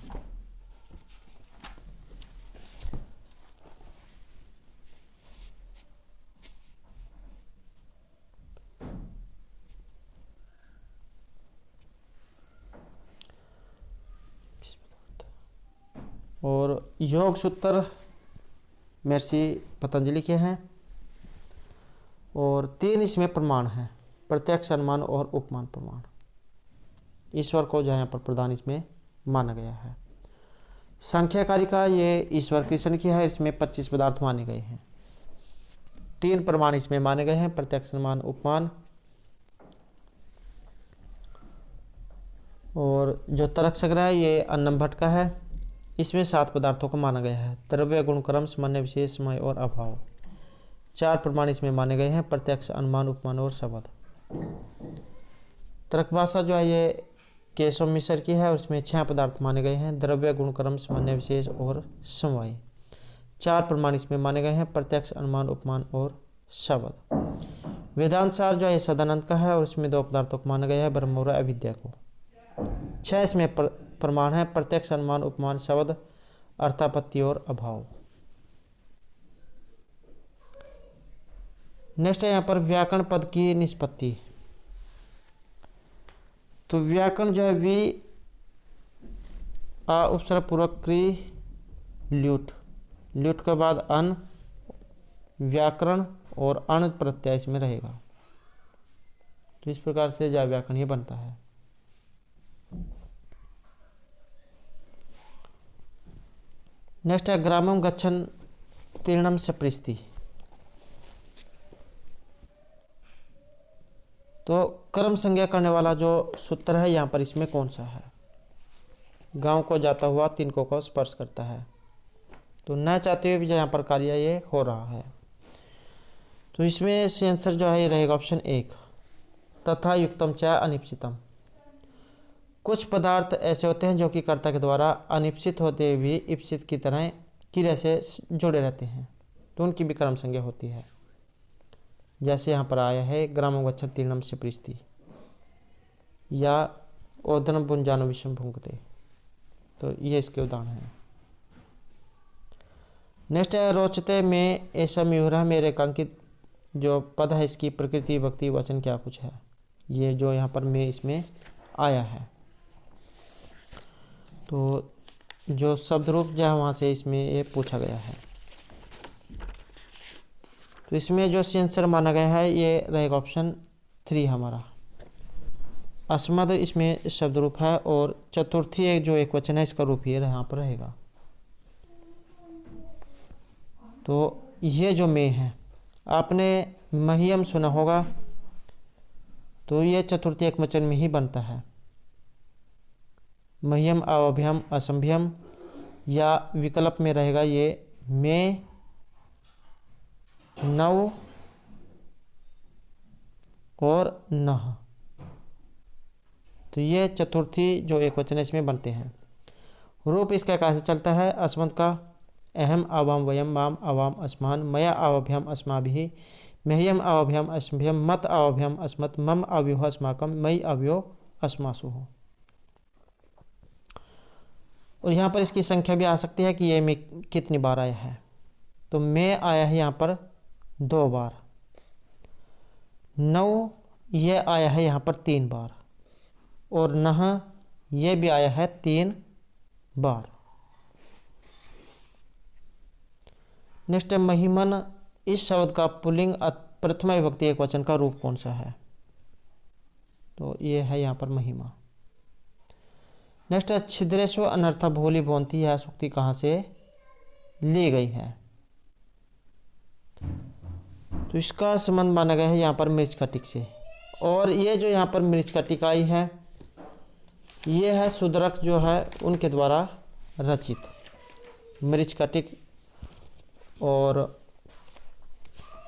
और योग सूत्र महर्षि पतंजलि के हैं और 3 इसमें प्रमाण हैं, प्रत्यक्ष, अनुमान और उपमान प्रमाण। ईश्वर को जो है यहाँ पर प्रधान इसमें माना गया है। सांख्यकारिका ये ईश्वर कृष्ण की है, इसमें 25 पदार्थ माने गए हैं। 3 प्रमाण इसमें माने गए हैं, प्रत्यक्ष, अनुमान, उपमान। और जो तर्क संग्रह है ये अन्नम भट्ट का है, इसमें 7 पदार्थों को माना गया है, द्रव्य, गुण, क्रम, सामान्य, विशेष, समय और अभाव। 4 प्रमाण इसमें माने गए हैं, प्रत्यक्ष, अनुमान, उपमान और शब्द। तर्क भाषा जो है ये केशव मिश्र की है और इसमें 6 पदार्थ माने गए हैं, द्रव्य, गुण, क्रम, सामान्य, विशेष और समवाय। 4 प्रमाण इसमें माने गए हैं, प्रत्यक्ष, अनुमान, उपमान और शब्द। वेदांत सार जो है सदानंद का है और इसमें 2 पदार्थों को माना गया है, ब्रह्म और अविद्या को। 6 इसमें प्रमाण है, प्रत्यक्ष, अनुमान, उपमान, शब्द, अर्थापत्ति और अभाव। नेक्स्ट है यहाँ पर व्याकरण पद की निष्पत्ति। तो व्याकरण जो है वी आ उपसर्ग पूर्वक क्री ल्यूट, ल्यूट के बाद अन, व्याकरण और अण प्रत्यय इसमें रहेगा। तो इस प्रकार से जो व्याकरण ये बनता है। नेक्स्ट है ग्रामम गच्छन तीर्णम सप्रिस्ति। तो कर्म संज्ञा करने वाला जो सूत्र है यहाँ पर इसमें कौन सा है? गांव को जाता हुआ तिनकों को स्पर्श करता है। तो न चाहते हुए भी यहाँ पर कार्य ये हो रहा है। तो इसमें से आंसर जो है ये रहेगा ऑप्शन 1, तथा युक्तम च अनिप्सितम। कुछ पदार्थ ऐसे होते हैं जो कि कर्ता के द्वारा अनिप्सित होते हुए भी इप्सित की तरह क्रिया से जुड़े रहते हैं, तो उनकी भी कर्म संज्ञा होती है। जैसे यहाँ पर आया है ग्रामम गच्छन तीर्णम सप्रिस्ति या ओदनम पुंजानो विषम भुंगते, तो ये इसके उदाहरण हैं। नेक्स्ट है रोचते में ऐसा म्यूहरा में रेखांकित जो पद है इसकी प्रकृति, भक्ति, वचन क्या कुछ है। ये जो यहाँ पर में इसमें आया है, तो जो शब्द रूप जो है वहाँ से इसमें ये पूछा गया है। तो इसमें जो आंसर माना गया है ये रहेगा ऑप्शन 3 हमारा। अस्मद इसमें शब्द रूप है और चतुर्थी एक जो एक वचन है इसका रूप ये यहाँ पर रहेगा। तो ये जो में है आपने महियम सुना होगा, तो ये चतुर्थी एक वचन में ही बनता है। महियम अवभ्यम असंभ्यम या विकल्प में रहेगा ये में, नव और नह। तो ये चतुर्थी जो एक वचन इसमें बनते हैं। रूप इसका कैसे चलता है? अस्मद का अहम आवाम वयम माम आवाम अस्मान मया अवभ्यम अस्माभिः मह्यम अवभ्यम असंभ्यम मत अवभ्यम अस्मत् मम अव्योह अस्माकम मयि अव्यो अस्मासु। और यहाँ पर इसकी संख्या भी आ सकती है कि ये में कितनी बार आया है। तो मैं आया है यहाँ पर 2 बार, नौ ये आया है यहाँ पर 3 बार और नह ये भी आया है 3 बार। नेक्स्ट है महिमन, इस शब्द का पुल्लिंग प्रथमा विभक्ति एक वचन का रूप कौन सा है? तो ये है यहाँ पर महिमा। नेक्स्ट है छिद्रेश्व अनर्था भोली भवंती, यह सूक्ति कहाँ से ली गई है? तो इसका संबंध माना गया है यहाँ पर मिर्च का टिक से। और ये जो यहाँ पर मिर्च का टिक आई है ये है शूद्रक जो है उनके द्वारा रचित मिर्च का टिक। और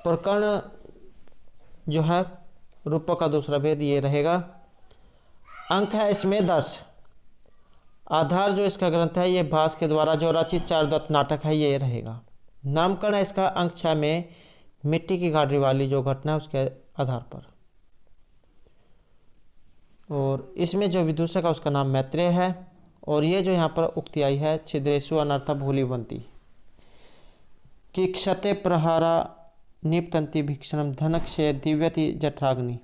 प्रकरण जो है रूपक का दूसरा भेद ये रहेगा। अंक है इसमें 10। आधार जो इसका ग्रंथ है ये भास के द्वारा जो रचित चारुदत्त नाटक है ये रहेगा। नामकरण है इसका अंक 6 में मिट्टी की गाड़ी वाली जो घटना है उसके आधार पर। और इसमें जो विदूषक है उसका नाम मैत्रेय है। और ये जो यहाँ पर उक्ति आई है छिद्रेशु अनर्था भूली बनती कि क्षते प्रहारा निपतंती भीक्षणम धनक से दिव्यति जठराग्नि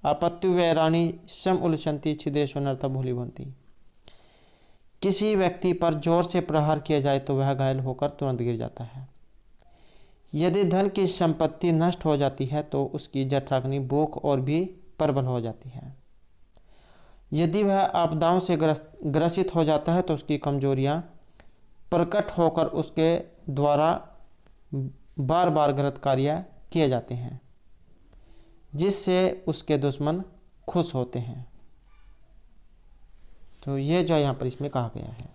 आपत्यु वैराणी सम उलसंती छिद्रेशु अनर्था भूली बनती। किसी व्यक्ति पर जोर से प्रहार किया जाए तो वह घायल होकर तुरंत गिर जाता है। यदि धन की संपत्ति नष्ट हो जाती है तो उसकी जठराग्नि भूख और भी प्रबल हो जाती है। यदि वह आपदाओं से ग्रसित हो जाता है तो उसकी कमजोरियां प्रकट होकर उसके द्वारा बार बार गलत कार्य किए जाते हैं, जिससे उसके दुश्मन खुश होते हैं। तो ये जो यहाँ पर इसमें कहा गया है।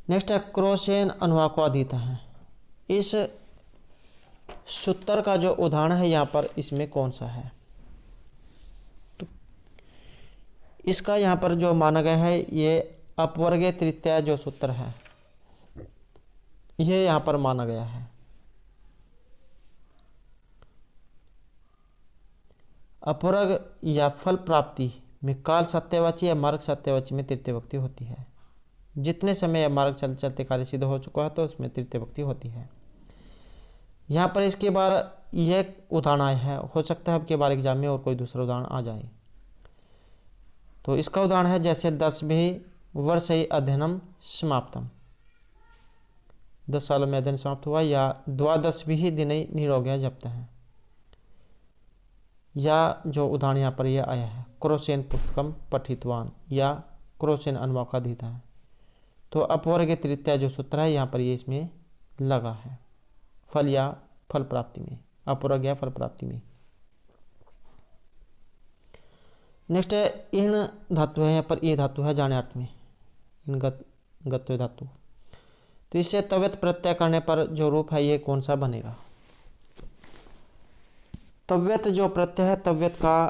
नेक्स्ट है क्रोसेन अनुवाकवादिता है। इस सूत्र का जो उदाहरण है यहाँ पर इसमें कौन सा है? तो इसका यहाँ पर जो माना गया है ये अपवर्गीय तृतीय जो सूत्र है ये यहाँ पर माना गया है। अपवर्ग या फल प्राप्ति में काल सत्यवाची या मार्ग सत्यवाची में तृतीय विभक्ति होती है। जितने समय मार्ग चलते चलते कार्य सिद्ध हो चुका है तो उसमें तृतीय विभक्ति होती है। यहाँ पर इसके बाद यह उदाहरण आया है, हो सकता है अब के बार एग्जाम में और कोई दूसरा उदाहरण आ जाए। तो इसका उदाहरण है जैसे 10 वर्ष ही अध्ययनम समाप्तम, 10 सालों में अध्ययन समाप्त हुआ, या 12 दिन ही निरोग्य जपते हैं। या जो उदाहरण यहाँ पर यह आया है क्रोसेन पुस्तकम पठितवान या क्रोसेन अनुवाकाधीता है। तो अपवर्ग तृतीय जो सूत्र है यहाँ पर ये इसमें लगा है फल या फल प्राप्ति में, अपवर्ग या फल प्राप्ति में। नेक्स्ट है इन धातु है, यहाँ पर ये धातु है जाने अर्थ में इन गत्व धातु। तो इससे तव्यत प्रत्यय करने पर जो रूप है ये कौन सा बनेगा? तव्यत जो प्रत्यय है तव्यत का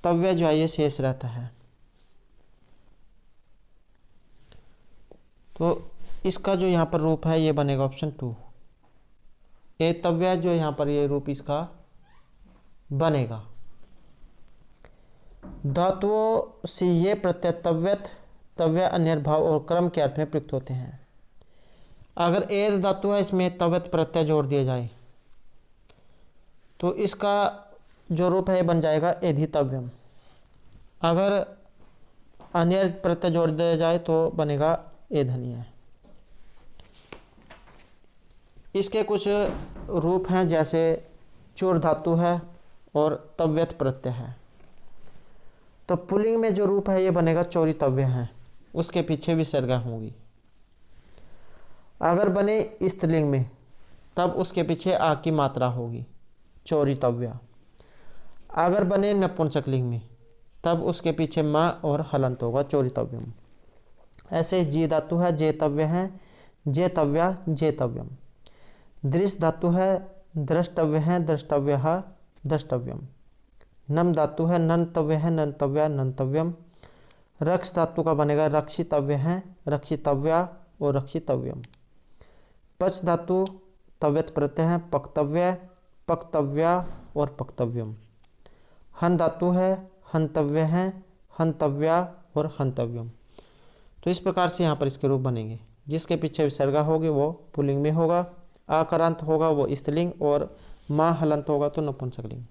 तव्य जो है ये शेष रहता है। तो इसका जो यहाँ पर रूप है ये बनेगा ऑप्शन 2। ए तव्य जो यहाँ पर ये रूप इसका बनेगा। धातुओं से ये प्रत्यय तव्यत तव्य अन्यर्भाव और क्रम के अर्थ में प्रयुक्त होते हैं। अगर एद धातु है इसमें तव्यत प्रत्यय जोड़ दिया जाए तो इसका जो रूप है ये बन जाएगा एधितव्यम। अगर अन्य प्रत्यय जोड़ दिया जाए तो बनेगा एधनीय। इसके कुछ रूप हैं जैसे चोर धातु है और तव्यत प्रत्यय है। तो पुल्लिंग में जो रूप है ये बनेगा चौरितव्य है, उसके पीछे विसर्गा होंगी। अगर बने स्त्रीलिंग में तब उसके पीछे आ की मात्रा होगी चौरितव्य। अगर बने नपुंसकलिंग में तब उसके पीछे म और हलंत होगा चौरितव्यम। ऐसे जी धातु है जेतव्य है जेतव्या जेतव्यम। दृश्य धातु है द्रष्टव्य है द्रष्टव्य द्रष्टव्यम। नम धातु है नंतव्य है नंतव्या नंतव्यम। रक्ष धातु का बनेगा रक्षितव्य है रक्षितव्या और रक्षितव्यम। पच धातु तव्यत प्रत्यय है पक्तव्य पक्तव्या और पक्तव्यम। हन धातु है हंतव्य है हंतव्या और हंतव्यम। तो इस प्रकार से यहाँ पर इसके रूप बनेंगे। जिसके पीछे विसर्गा होगी वो पुल्लिंग में होगा, आकारांत होगा वो स्त्रीलिंग और माँ हलंत होगा तो नपुंसकलिंग।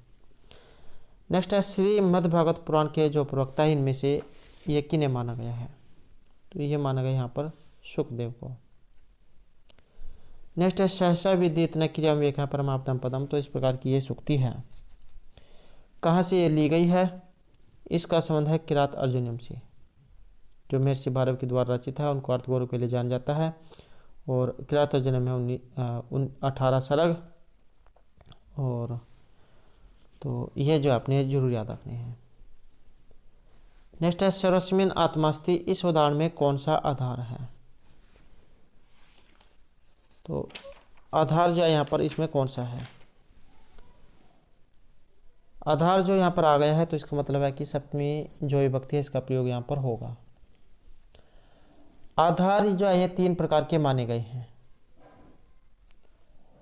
नेक्स्ट है श्री मद्भागवत पुराण के जो प्रवक्ता है इनमें से ये किन्हें माना गया है? तो ये माना गया यहाँ पर सुखदेव को। नेक्स्ट है सहसा विदित न क्रिया में परमाप्तम पदम। तो इस प्रकार की ये सूक्ति है। कहाँ से ये ली गई है? इसका संबंध है किरात अर्जुनियम से, जो महर्षि भारव के द्वारा रचित है। उनको अर्थ गौरव के लिए जाना जाता है। और किरात अर्जुनियम में 18 सर्ग। और तो यह जो आपने जरूर याद रखने हैं। नेक्स्ट है सर्वस्मिन आत्मास्ति। इस उदाहरण में कौन सा आधार है? तो आधार जो है यहाँ पर इसमें कौन सा है? आधार जो यहाँ पर आ गया है तो इसका मतलब है कि सप्तमी जो विभक्ति है इसका प्रयोग यहाँ पर होगा। आधार जो है ये 3 प्रकार के माने गए हैं,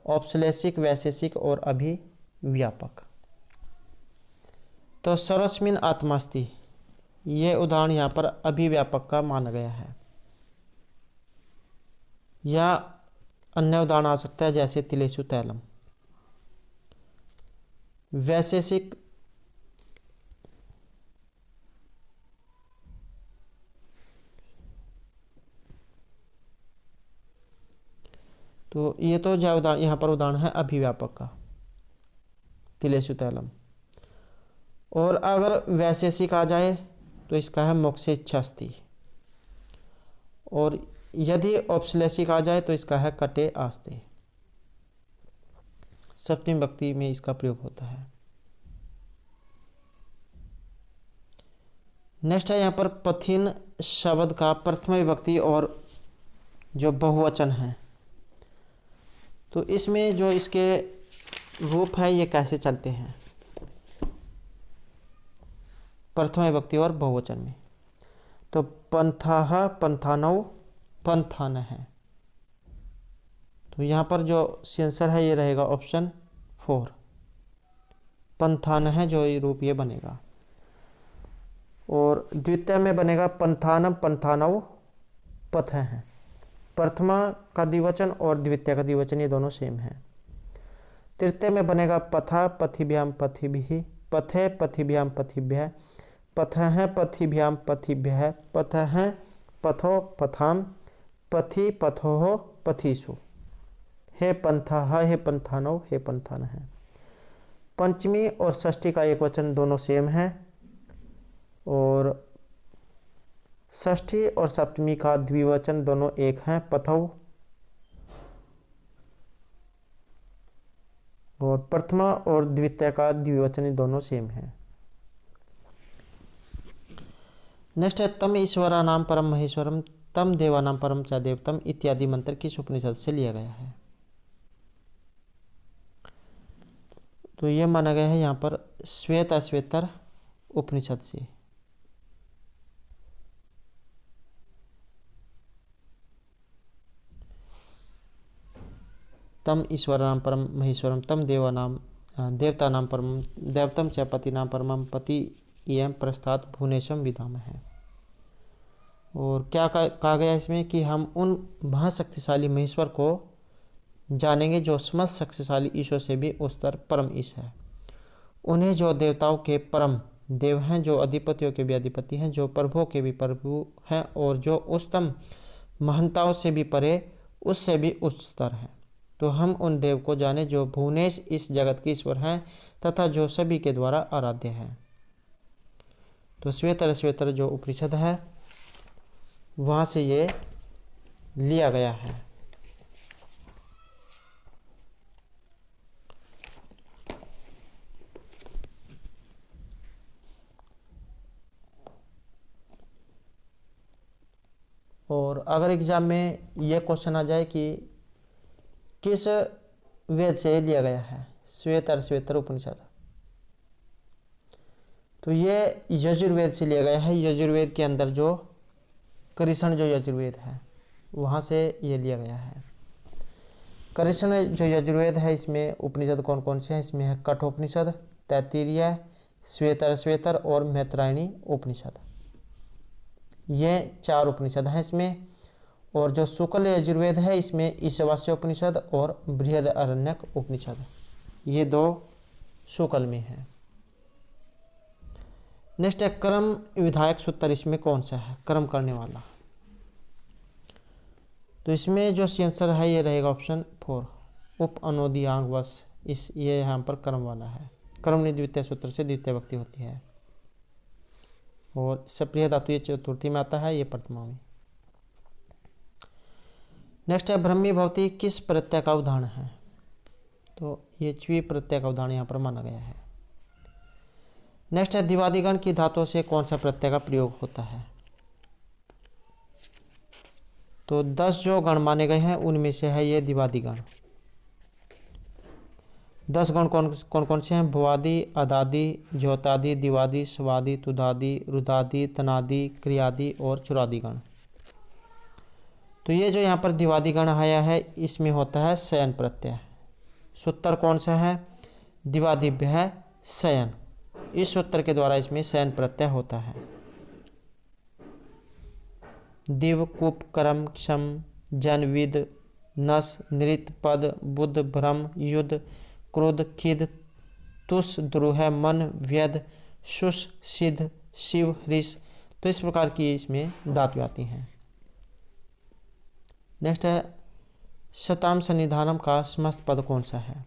औपश्लेषिक वैशेषिक और अभिव्यापक। तो सर्वस्मिन आत्मास्ति ये उदाहरण यहाँ पर अभिव्यापक का माना गया है। या अन्य उदाहरण आ सकता है जैसे तिलेषु तैलम। वैशेषिक तो ये तो जो उदाहरण यहाँ पर उदाहरण है अभिव्यापक का, तिलेषु तैलम। और अगर वैशेषिक आ जाए तो इसका है मोक्षे इच्छास्ति। और यदि औपश्लेषिक आ जाए तो इसका है कटे आस्ते। सप्तमी विभक्ति में इसका प्रयोग होता है। नेक्स्ट है यहाँ पर पथिन शब्द का प्रथम विभक्ति और जो बहुवचन है, तो इसमें जो इसके रूप है ये कैसे चलते हैं प्रथम विभक्ति और बहुवचन में। तो पंथाः पंथानौ पंथान है, तो यहाँ पर जो आंसर है ये रहेगा ऑप्शन 4, पंथान है जो ये रूप ये बनेगा। और द्वितीय में बनेगा पंथानम पंथानौ पथ है। प्रथमा का द्विवचन और द्वितीय का द्विवचन ये दोनों सेम है। तृतीय में बनेगा पथा पथिभ्याम पथिभिः, पथे पथिभ्याम पथिभ्यः, पथः पथिभ्याम पथिभ्यः, पथः पथो पथाम, पथि पथोः पथिषु, हे पंथाः हे पंथानौ हे पंथान है। पंचमी और षष्ठी का एक वचन दोनों सेम है, और षष्ठी और सप्तमी का द्विवचन दोनों एक हैं, पथौ। और प्रथमा और द्वितीय का द्विवचन दोनों सेम है। नेक्स्ट है तम ईश्वरानां परम महेश्वरम तम देवानां परम च देवतम इत्यादि मंत्र किस उपनिषद से लिया गया है। तो ये माना गया है यहाँ पर श्वेत अश्वेतर उपनिषद से। तम ईश्वरानां परम महेश्वरम तम देवतानां परम देवतम च पतिनां परमं पति इयं प्रस्तात् भुवनेशम विधाम है। और क्या कहा गया इसमें कि हम उन महाशक्तिशाली महेश्वर को जानेंगे जो समस्त शक्तिशाली ईश्वर से भी उच्चतर परम ईश है। उन्हें जो देवताओं के परम देव हैं, जो अधिपतियों के भी अधिपति हैं, जो प्रभुओं के भी प्रभु हैं, और जो उच्चतम महंताओं से भी परे उससे भी उच्चतर हैं। तो हम उन देव को जाने जो भुवनेश इस जगत के ईश्वर हैं तथा जो सभी के द्वारा आराध्य हैं। तो श्वेतर श्वेतर जो उपनिषद है वहाँ से ये लिया गया है। और अगर एग्जाम में ये क्वेश्चन आ जाए कि किस वेद से लिया गया है श्वेतर श्वेतर उपनिषद, तो ये यजुर्वेद से लिया गया है। यजुर्वेद के अंदर जो कृष्ण जो यजुर्वेद है वहाँ से ये लिया गया है। कृष्ण जो यजुर्वेद है इसमें उपनिषद कौन कौन से हैं, इसमें है कठोपनिषद, तैत्तिरीय, श्वेतर श्वेतर और मैत्रायणी उपनिषद। ये 4 उपनिषद हैं इसमें। और जो शुक्ल यजुर्वेद है इसमें ईशावास्य उपनिषद और बृहदारण्यक उपनिषद, ये 2 शुक्ल में है। नेक्स्ट है कर्म विधायक सूत्र, इसमें कौन सा है कर्म करने वाला। तो इसमें जो आंसर है ये रहेगा ऑप्शन 4, उप अनोदियांग वश, इस ये यहाँ पर कर्म वाला है। कर्म ने द्वितीय सूत्र से द्वितीय विभक्ति होती है, और सप्रिय धातु ये चतुर्थी में आता है, ये प्रथमा में। नेक्स्ट है ब्रह्मी भवती किस प्रत्यय का उदाहरण है। तो ये च्वी प्रत्यय का उदाहरण यहाँ पर माना गया है। नेक्स्ट है दिवादिगण की धातुओं से कौन सा प्रत्यय का प्रयोग होता है। तो 10 जो गण माने गए हैं उनमें से है ये दिवादिगण। 10 गण कौन कौन से हैं, भुवादि, अदादि, ज्योतादि, दिवादि, स्वादि, तुदादि, रुदादि, तनादि, क्रियादि और चुरादि गण। तो ये जो यहाँ पर दिवादि गण आया है इसमें होता है शयन प्रत्यय। सूत्र कौन सा है, दिवादिभ्य है शयन, इस सूत्र के द्वारा इसमें शयन प्रत्यय होता है। दिव, कुप, करम, क्षम, जन, विद, नस, नृत, पद, बुद्ध, भ्रम, युद्ध, क्रोध, खिद, तुष, द्रोह, मन, व्यद, शुष, सिद्ध, शिव, हृष। तो इस प्रकार की इसमें धातु आती हैं। नेक्स्ट है शताम सन्निधानम का समस्त पद कौन सा है?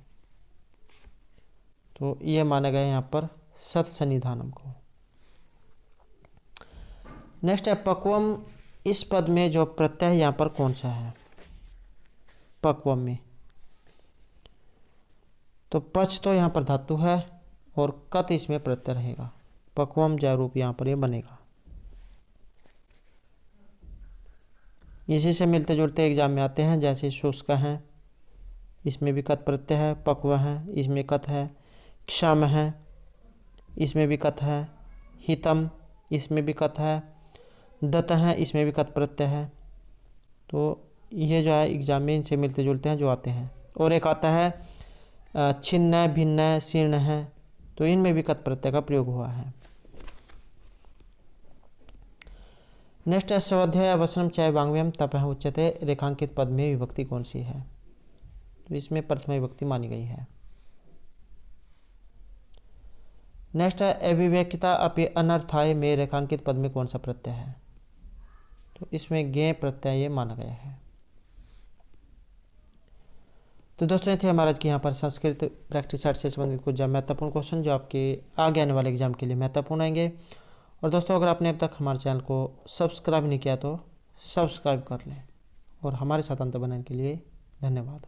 तो ये माना गया यहाँ पर सत सन्निधानम को। नेक्स्ट है पक्वम, इस पद में जो प्रत्यय यहाँ पर कौन सा है? पक्वम में तो पच तो यहाँ पर धातु है और कत इसमें प्रत्यय रहेगा। पक्वम जय रूप यहाँ पर ये बनेगा। इसी से मिलते जुलते एग्जाम में आते हैं, जैसे शुष्क है, इसमें भी कत प्रत्यय है। पक्व है, इसमें कत है। क्षम है, इसमें भी कत है। हितम, इसमें भी कत है। दत्त है, इसमें भी कत प्रत्यय है। तो ये जो है एग्जाम में इनसे मिलते जुलते हैं जो आते हैं। और एक आता है छिन्न, भिन्न, शीर्ण है, तो इनमें भी कत प्रत्यय का प्रयोग हुआ है। नेक्स्ट है स्वाध्याय अवसरम चय वांग्व्यम तपः उच्यते, रेखांकित पद में विभक्ति कौन सी है? तो इसमें प्रथम विभक्ति मानी गई है। नेक्स्ट है अविवेकिता अपि अनर्थाय में रेखांकित पद में कौन सा प्रत्यय है? तो इसमें ज्ञ प्रत्यय ये माना गया है। तो दोस्तों ये थे हमारा आज की यहाँ पर संस्कृत प्रैक्टिस सेट से संबंधित कुछ महत्वपूर्ण क्वेश्चन जो आपके आगे आने वाले एग्जाम के लिए महत्वपूर्ण आएंगे। और दोस्तों अगर आपने अब तक हमारे चैनल को सब्सक्राइब नहीं किया तो सब्सक्राइब कर लें। और हमारे साथ अंत बनाने के लिए धन्यवाद।